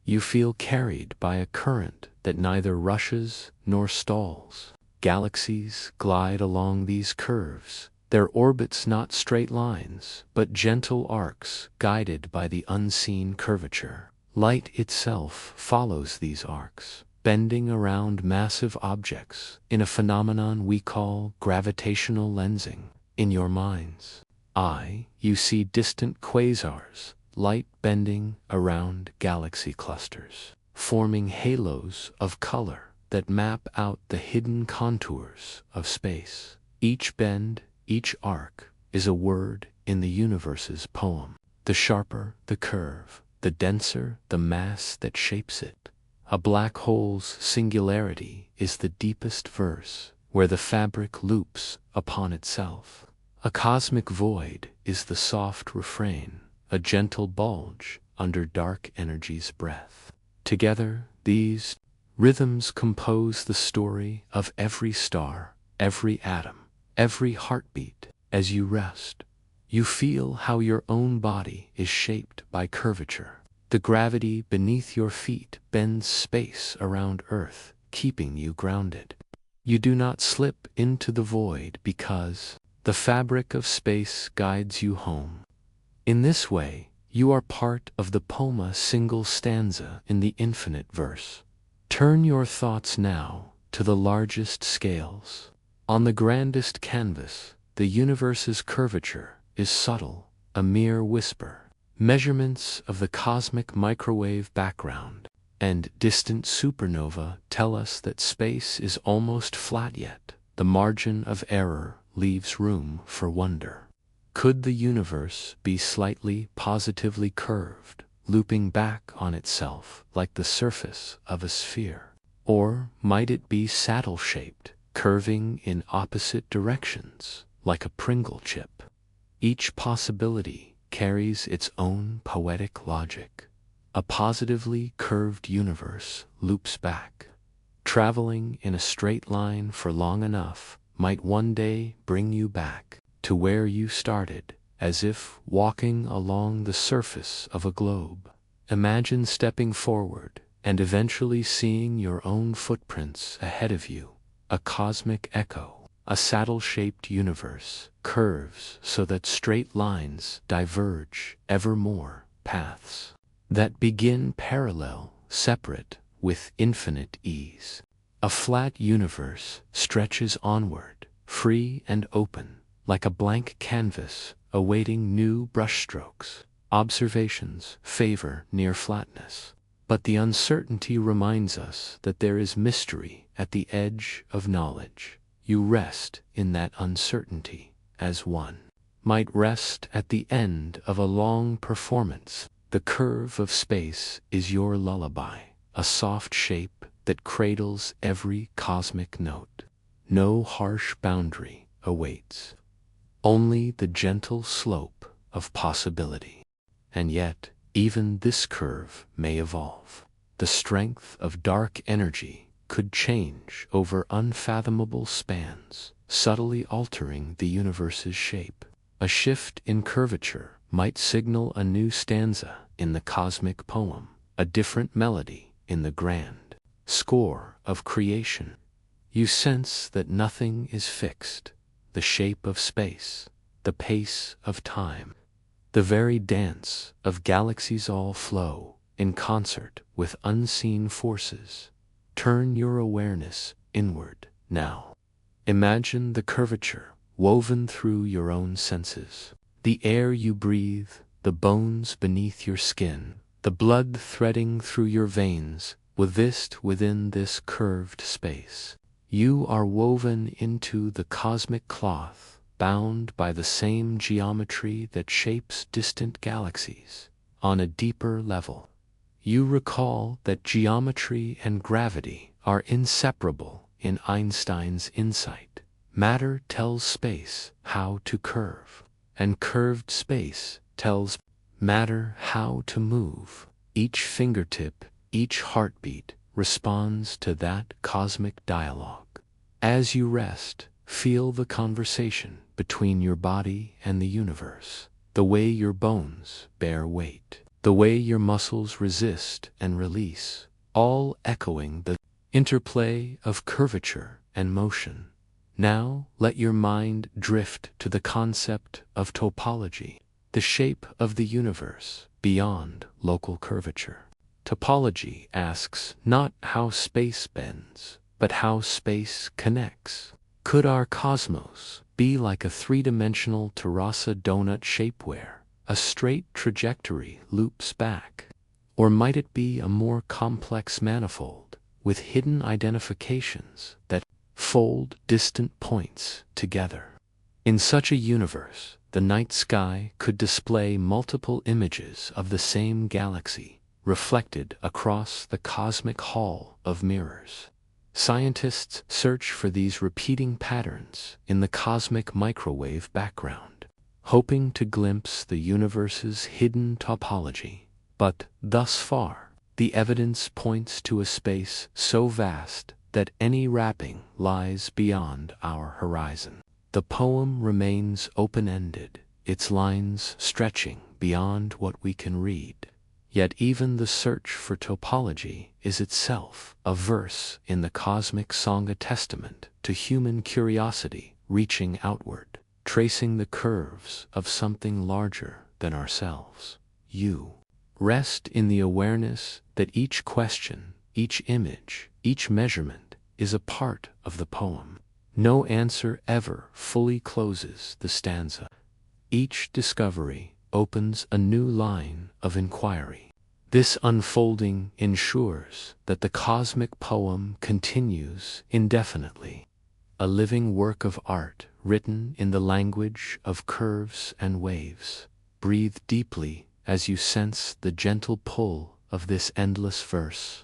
S1: You feel carried by a current that neither rushes nor stalls. Galaxies glide along these curves, their orbits not straight lines, but gentle arcs guided by the unseen curvature. Light itself follows these arcs, bending around massive objects in a phenomenon we call gravitational lensing. In your mind's eye, you see distant quasars, light bending around galaxy clusters, forming halos of color that map out the hidden contours of space. Each bend, each arc, is a word in the universe's poem. The sharper the curve, the denser the mass that shapes it. A black hole's singularity is the deepest verse, where the fabric loops upon itself. A cosmic void is the soft refrain, a gentle bulge under dark energy's breath. Together, these rhythms compose the story of every star, every atom, every heartbeat. As you rest, you feel how your own body is shaped by curvature. The gravity beneath your feet bends space around Earth, keeping you grounded. You do not slip into the void because the fabric of space guides you home. In this way, you are part of the poem, single stanza in the infinite verse. Turn your thoughts now to the largest scales. On the grandest canvas, the universe's curvature is subtle, a mere whisper. Measurements of the cosmic microwave background and distant supernova tell us that space is almost flat, yet the margin of error leaves room for wonder. Could the universe be slightly positively curved, looping back on itself like the surface of a sphere? Or might it be saddle-shaped, curving in opposite directions, like a Pringle chip? Each possibility carries its own poetic logic. A positively curved universe loops back. Traveling in a straight line for long enough might one day bring you back to where you started, as if walking along the surface of a globe. Imagine stepping forward and eventually seeing your own footprints ahead of you, a cosmic echo. A saddle-shaped universe curves so that straight lines diverge ever more, paths that begin parallel, separate, with infinite ease. A flat universe stretches onward, free and open, like a blank canvas awaiting new brushstrokes. Observations favor near flatness, but the uncertainty reminds us that there is mystery at the edge of knowledge. You rest in that uncertainty as one might rest at the end of a long performance. The curve of space is your lullaby, a soft shape that cradles every cosmic note. No harsh boundary awaits, only the gentle slope of possibility. And yet, even this curve may evolve. The strength of dark energy could change over unfathomable spans, subtly altering the universe's shape. A shift in curvature might signal a new stanza in the cosmic poem, a different melody in the grand score of creation. You sense that nothing is fixed, the shape of space, the pace of time, the very dance of galaxies all flow in concert with unseen forces. Turn your awareness inward now. Imagine the curvature woven through your own senses. The air you breathe, the bones beneath your skin, the blood threading through your veins, within this curved space. You are woven into the cosmic cloth, bound by the same geometry that shapes distant galaxies. On a deeper level, you recall that geometry and gravity are inseparable in Einstein's insight. Matter tells space how to curve, and curved space tells matter how to move. Each fingertip, each heartbeat responds to that cosmic dialogue. As you rest, feel the conversation between your body and the universe, the way your bones bear weight, the way your muscles resist and release, all echoing the interplay of curvature and motion. Now let your mind drift to the concept of topology, the shape of the universe beyond local curvature. Topology asks not how space bends, but how space connects. Could our cosmos be like a three-dimensional terrasa donut shape where a straight trajectory loops back? Or might it be a more complex manifold with hidden identifications that fold distant points together? In such a universe, the night sky could display multiple images of the same galaxy, reflected across the cosmic hall of mirrors. Scientists search for these repeating patterns in the cosmic microwave background, hoping to glimpse the universe's hidden topology. But thus far, the evidence points to a space so vast that any wrapping lies beyond our horizon. The poem remains open-ended, its lines stretching beyond what we can read. Yet even the search for topology is itself a verse in the cosmic song, a testament to human curiosity reaching outward, tracing the curves of something larger than ourselves. You rest in the awareness that each question, each image, each measurement is a part of the poem. No answer ever fully closes the stanza. Each discovery opens a new line of inquiry. This unfolding ensures that the cosmic poem continues indefinitely, a living work of art written in the language of curves and waves. Breathe deeply as you sense the gentle pull of this endless verse.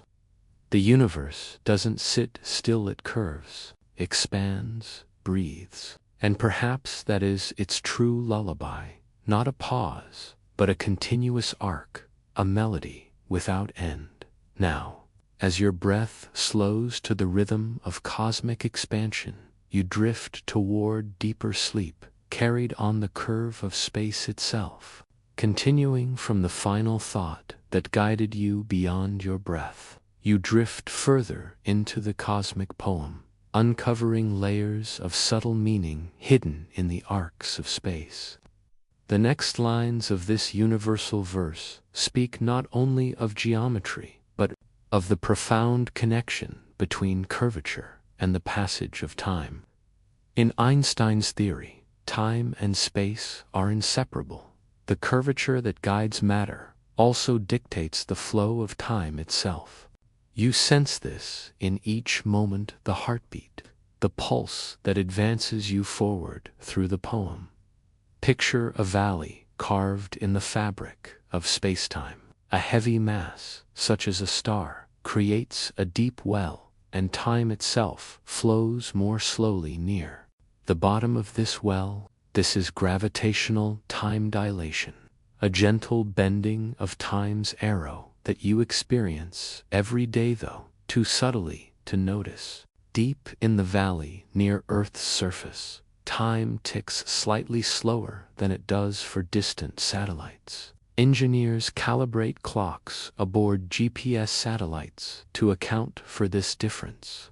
S1: The universe doesn't sit still, it curves, expands, breathes, and perhaps that is its true lullaby, not a pause, but a continuous arc, a melody without end. Now, as your breath slows to the rhythm of cosmic expansion, you drift toward deeper sleep, carried on the curve of space itself, continuing from the final thought that guided you beyond your breath. You drift further into the cosmic poem, uncovering layers of subtle meaning hidden in the arcs of space. The next lines of this universal verse speak not only of geometry, but of the profound connection between curvature and the passage of time. In Einstein's theory, Time and space are inseparable. The curvature that guides matter also dictates the flow of time itself. You sense this in each moment, the heartbeat, the pulse that advances you forward through the poem. Picture a valley carved in the fabric of spacetime. A heavy mass, such as a star, creates a deep well, and time itself flows more slowly near the bottom of this well. This is gravitational time dilation, a gentle bending of time's arrow that you experience every day, though too subtly to notice. Deep in the valley near Earth's surface, time ticks slightly slower than it does for distant satellites. Engineers calibrate clocks aboard GPS satellites to account for this difference.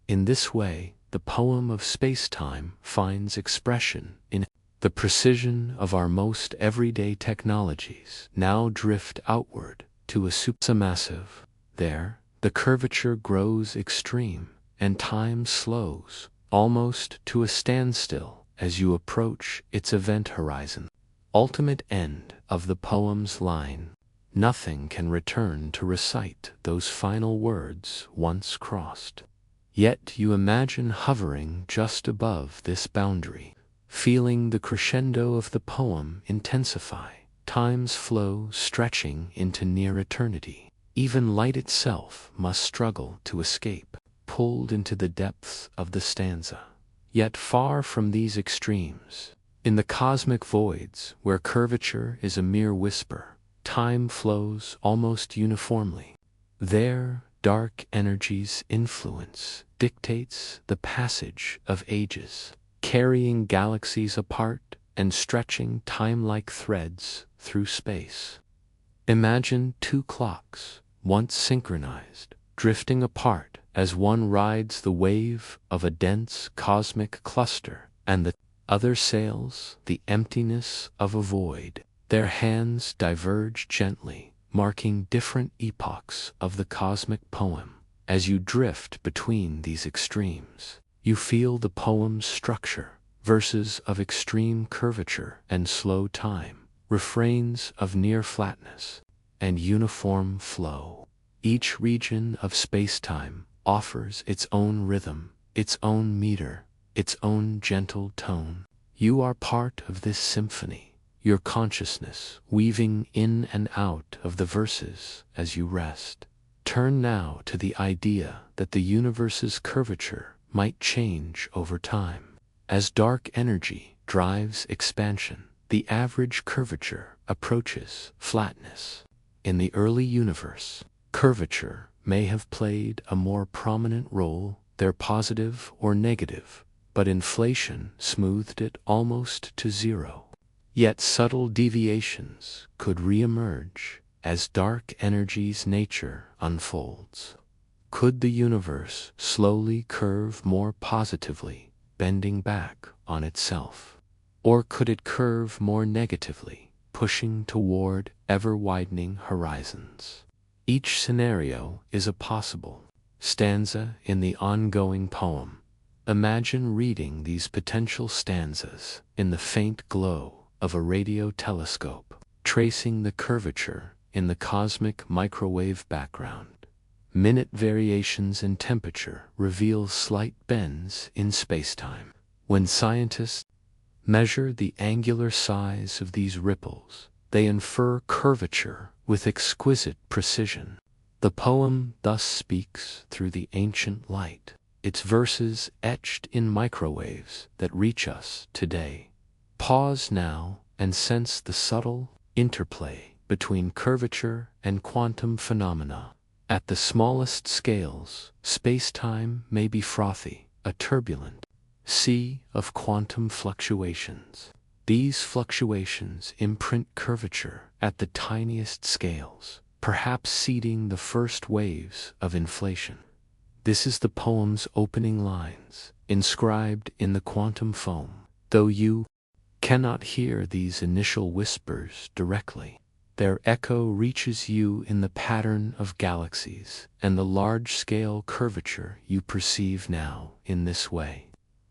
S1: In this way, the poem of spacetime finds expression in the precision of our most everyday technologies now drift outward to a supermassive. There, the curvature grows extreme, and time slows, almost to a standstill, as you approach its event horizon. Ultimate end of the poem's line. Nothing can return to recite those final words once crossed. Yet you imagine hovering just above this boundary, feeling the crescendo of the poem intensify, time's flow stretching into near eternity. Even light itself must struggle to escape, pulled into the depths of the stanza. Yet far from these extremes, in the cosmic voids where curvature is a mere whisper, time flows almost uniformly. There, dark energy's influence dictates the passage of ages, carrying galaxies apart and stretching time like threads through space. Imagine two clocks, once synchronized, drifting apart as one rides the wave of a dense cosmic cluster, and the other sails the emptiness of a void. Their hands diverge gently, marking different epochs of the cosmic poem. As you drift between these extremes, you feel the poem's structure: verses of extreme curvature and slow time, refrains of near flatness and uniform flow. Each region of spacetime offers its own rhythm, its own meter, its own gentle tone. You are part of this symphony, your consciousness weaving in and out of the verses as you rest. Turn now to the idea that the universe's curvature might change over time. As dark energy drives expansion, the average curvature approaches flatness. In the early universe, curvature may have played a more prominent role, either positive or negative, but inflation smoothed it almost to zero. Yet subtle deviations could re-emerge as dark energy's nature unfolds. Could the universe slowly curve more positively, bending back on itself? Or could it curve more negatively, pushing toward ever-widening horizons? Each scenario is a possible stanza in the ongoing poem. Imagine reading these potential stanzas in the faint glow of a radio telescope, tracing the curvature in the cosmic microwave background. Minute variations in temperature reveal slight bends in spacetime. When scientists measure the angular size of these ripples, they infer curvature with exquisite precision. The poem thus speaks through the ancient light, its verses etched in microwaves that reach us today. Pause now and sense the subtle interplay between curvature and quantum phenomena. At the smallest scales, spacetime may be frothy, a turbulent sea of quantum fluctuations. These fluctuations imprint curvature at the tiniest scales, perhaps seeding the first waves of inflation. This is the poem's opening lines, inscribed in the quantum foam. Though you cannot hear these initial whispers directly, their echo reaches you in the pattern of galaxies and the large-scale curvature you perceive now. In this way,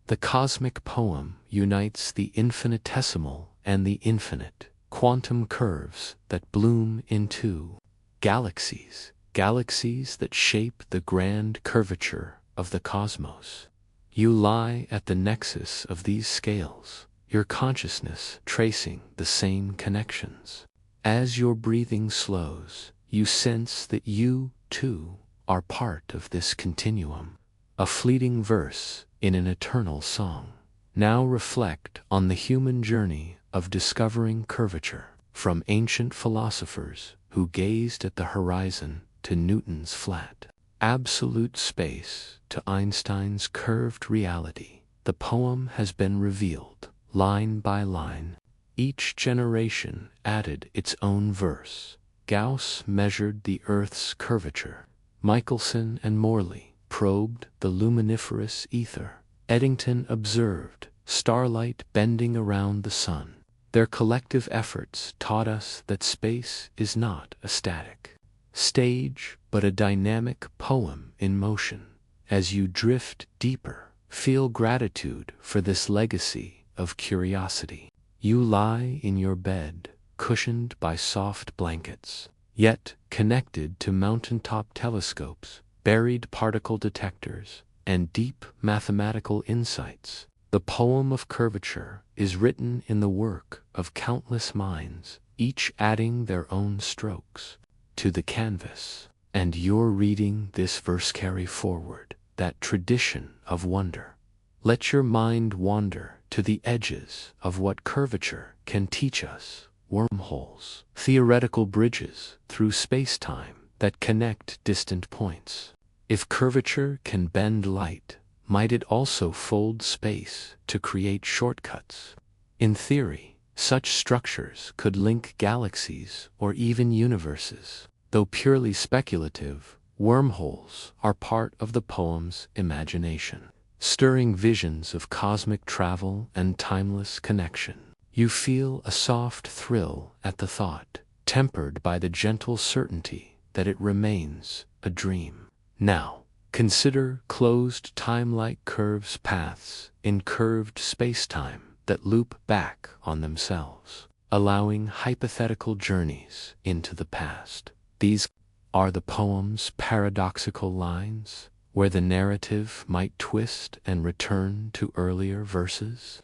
S1: The cosmic poem unites the infinitesimal and the infinite, quantum curves that bloom into galaxies, galaxies that shape the grand curvature of the cosmos. You lie at the nexus of these scales, your consciousness tracing the same connections. As your breathing slows, you sense that you, too, are part of this continuum, a fleeting verse in an eternal song. Now reflect on the human journey of discovering curvature, from ancient philosophers who gazed at the horizon to Newton's flat, absolute space to Einstein's curved reality. The poem has been revealed, line by line. Each generation added its own verse. Gauss measured the Earth's curvature. Michelson and Morley probed the luminiferous ether. Eddington observed starlight bending around the sun. Their collective efforts taught us that space is not a static stage, but a dynamic poem in motion. As you drift deeper, feel gratitude for this legacy of curiosity. You lie in your bed, cushioned by soft blankets, yet connected to mountaintop telescopes, buried particle detectors, and deep mathematical insights. The poem of curvature is written in the work of countless minds, each adding their own strokes to the canvas. And you're reading this verse carry forward that tradition of wonder. Let your mind wander to the edges of what curvature can teach us. Wormholes, theoretical bridges through space-time that connect distant points. If curvature can bend light, might it also fold space to create shortcuts? In theory, such structures could link galaxies or even universes. Though purely speculative, wormholes are part of the poem's imagination, stirring visions of cosmic travel and timeless connection. You feel a soft thrill at the thought, tempered by the gentle certainty that it remains a dream. Now, consider closed time-like curves, paths in curved space-time that loop back on themselves, allowing hypothetical journeys into the past. These are the poem's paradoxical lines, where the narrative might twist and return to earlier verses.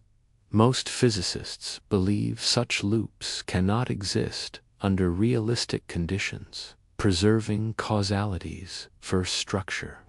S1: Most physicists believe such loops cannot exist under realistic conditions, preserving causality's first structure.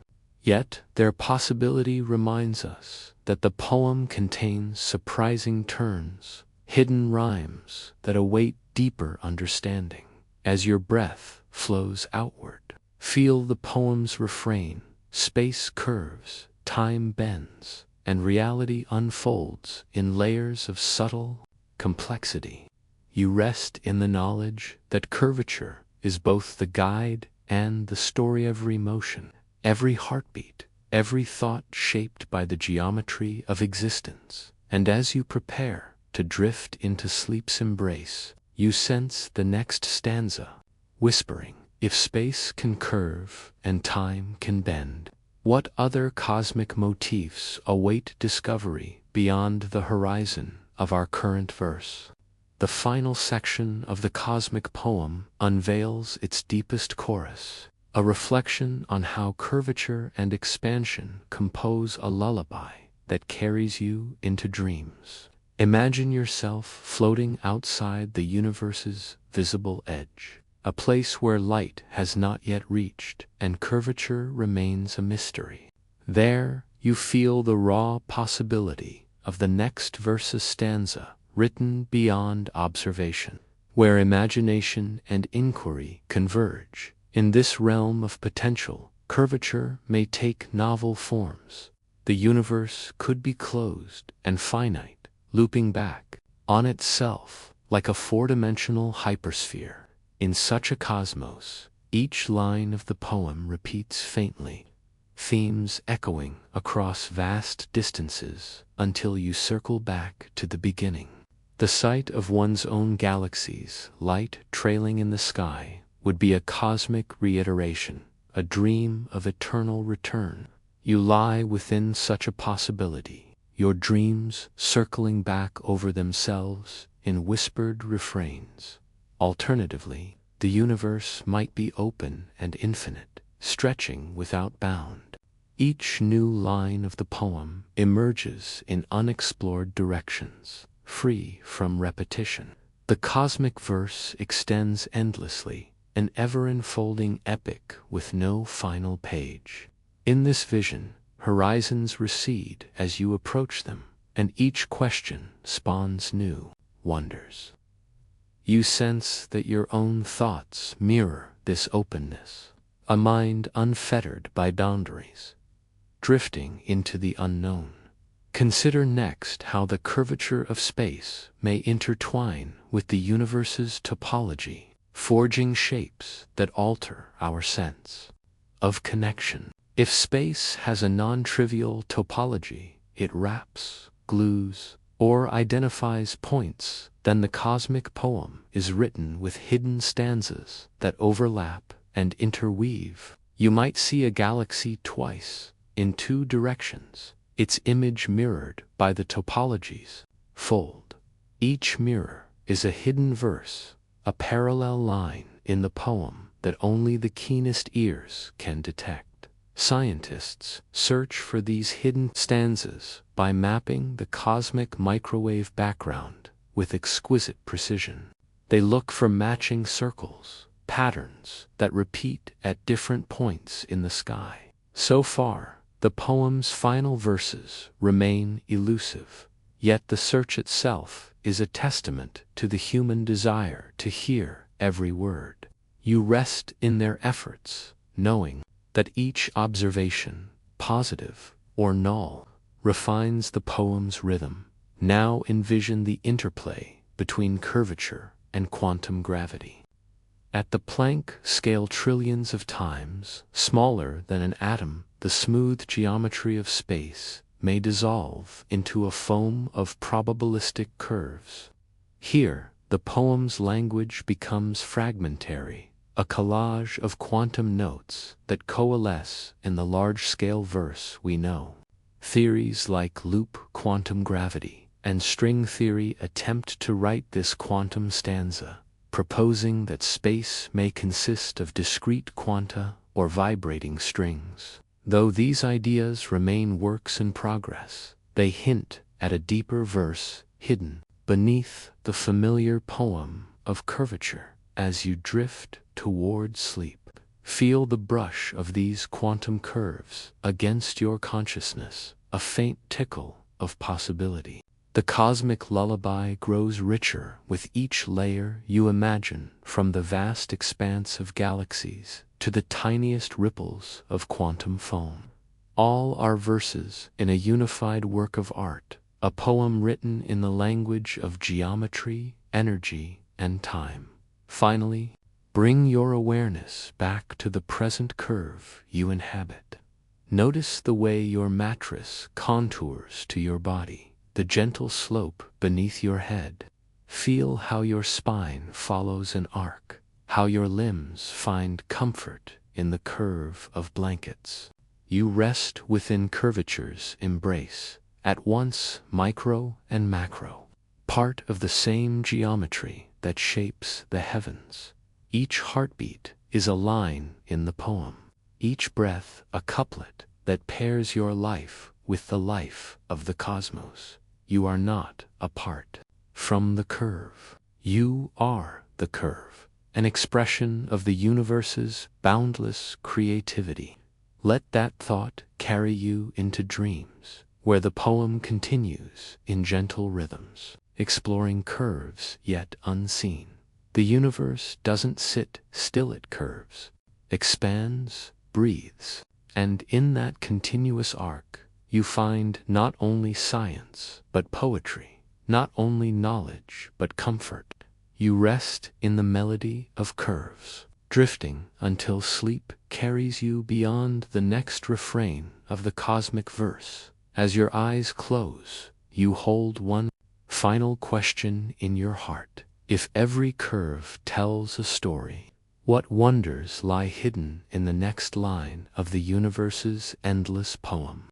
S1: Yet, their possibility reminds us that the poem contains surprising turns, hidden rhymes that await deeper understanding. As your breath flows outward, feel the poem's refrain. Space curves, time bends, and reality unfolds in layers of subtle complexity. You rest in the knowledge that curvature is both the guide and the story of every motion, every heartbeat, every thought shaped by the geometry of existence. And as you prepare to drift into sleep's embrace, you sense the next stanza, whispering, if space can curve and time can bend, what other cosmic motifs await discovery beyond the horizon of our current verse? The final section of the cosmic poem unveils its deepest chorus, a reflection on how curvature and expansion compose a lullaby that carries you into dreams. Imagine yourself floating outside the universe's visible edge, a place where light has not yet reached and curvature remains a mystery. There, you feel the raw possibility of the next verse's stanza, written beyond observation, where imagination and inquiry converge. In this realm of potential, curvature may take novel forms. The universe could be closed and finite, looping back on itself like a four-dimensional hypersphere. In such a cosmos, each line of the poem repeats faintly, themes echoing across vast distances until you circle back to the beginning. The sight of one's own galaxy's light trailing in the sky would be a cosmic reiteration, a dream of eternal return. You lie within such a possibility, your dreams circling back over themselves in whispered refrains. Alternatively, the universe might be open and infinite, stretching without bound. Each new line of the poem emerges in unexplored directions, free from repetition. The cosmic verse extends endlessly, an ever-unfolding epic with no final page. In this vision, horizons recede as you approach them, and each question spawns new wonders. You sense that your own thoughts mirror this openness, a mind unfettered by boundaries, drifting into the unknown. Consider next how the curvature of space may intertwine with the universe's topology, forging shapes that alter our sense of connection. If space has a non-trivial topology, it wraps, glues, or identifies points, then the cosmic poem is written with hidden stanzas that overlap and interweave. You might see a galaxy twice, in two directions, its image mirrored by the topology's fold. Each mirror is a hidden verse, a parallel line in the poem that only the keenest ears can detect. Scientists search for these hidden stanzas by mapping the cosmic microwave background with exquisite precision. They look for matching circles, patterns that repeat at different points in the sky. So far, the poem's final verses remain elusive, yet the search itself is a testament to the human desire to hear every word. You rest in their efforts, knowing that each observation, positive or null, refines the poem's rhythm. Now envision the interplay between curvature and quantum gravity. At the Planck scale, trillions of times smaller than an atom, the smooth geometry of space may dissolve into a foam of probabilistic curves. Here, the poem's language becomes fragmentary, a collage of quantum notes that coalesce in the large-scale verse we know. Theories like loop quantum gravity and string theory attempt to write this quantum stanza, proposing that space may consist of discrete quanta or vibrating strings. Though these ideas remain works in progress, they hint at a deeper verse hidden beneath the familiar poem of curvature. As you drift toward sleep, feel the brush of these quantum curves against your consciousness, a faint tickle of possibility. The cosmic lullaby grows richer with each layer you imagine, from the vast expanse of galaxies to the tiniest ripples of quantum foam. All are verses in a unified work of art, a poem written in the language of geometry, energy, and time. Finally, bring your awareness back to the present curve you inhabit. Notice the way your mattress contours to your body, the gentle slope beneath your head. Feel how your spine follows an arc, how your limbs find comfort in the curve of blankets. You rest within curvature's embrace, at once micro and macro, part of the same geometry that shapes the heavens. Each heartbeat is a line in the poem, each breath a couplet that pairs your life with the life of the cosmos. You are not apart from the curve. You are the curve, an expression of the universe's boundless creativity. Let that thought carry you into dreams, where the poem continues in gentle rhythms, exploring curves yet unseen. The universe doesn't sit still at curves, expands, breathes, and in that continuous arc, you find not only science but poetry, not only knowledge but comfort. You rest in the melody of curves, drifting until sleep carries you beyond the next refrain of the cosmic verse. As your eyes close, you hold one final question in your heart. If every curve tells a story, what wonders lie hidden in the next line of the universe's endless poem?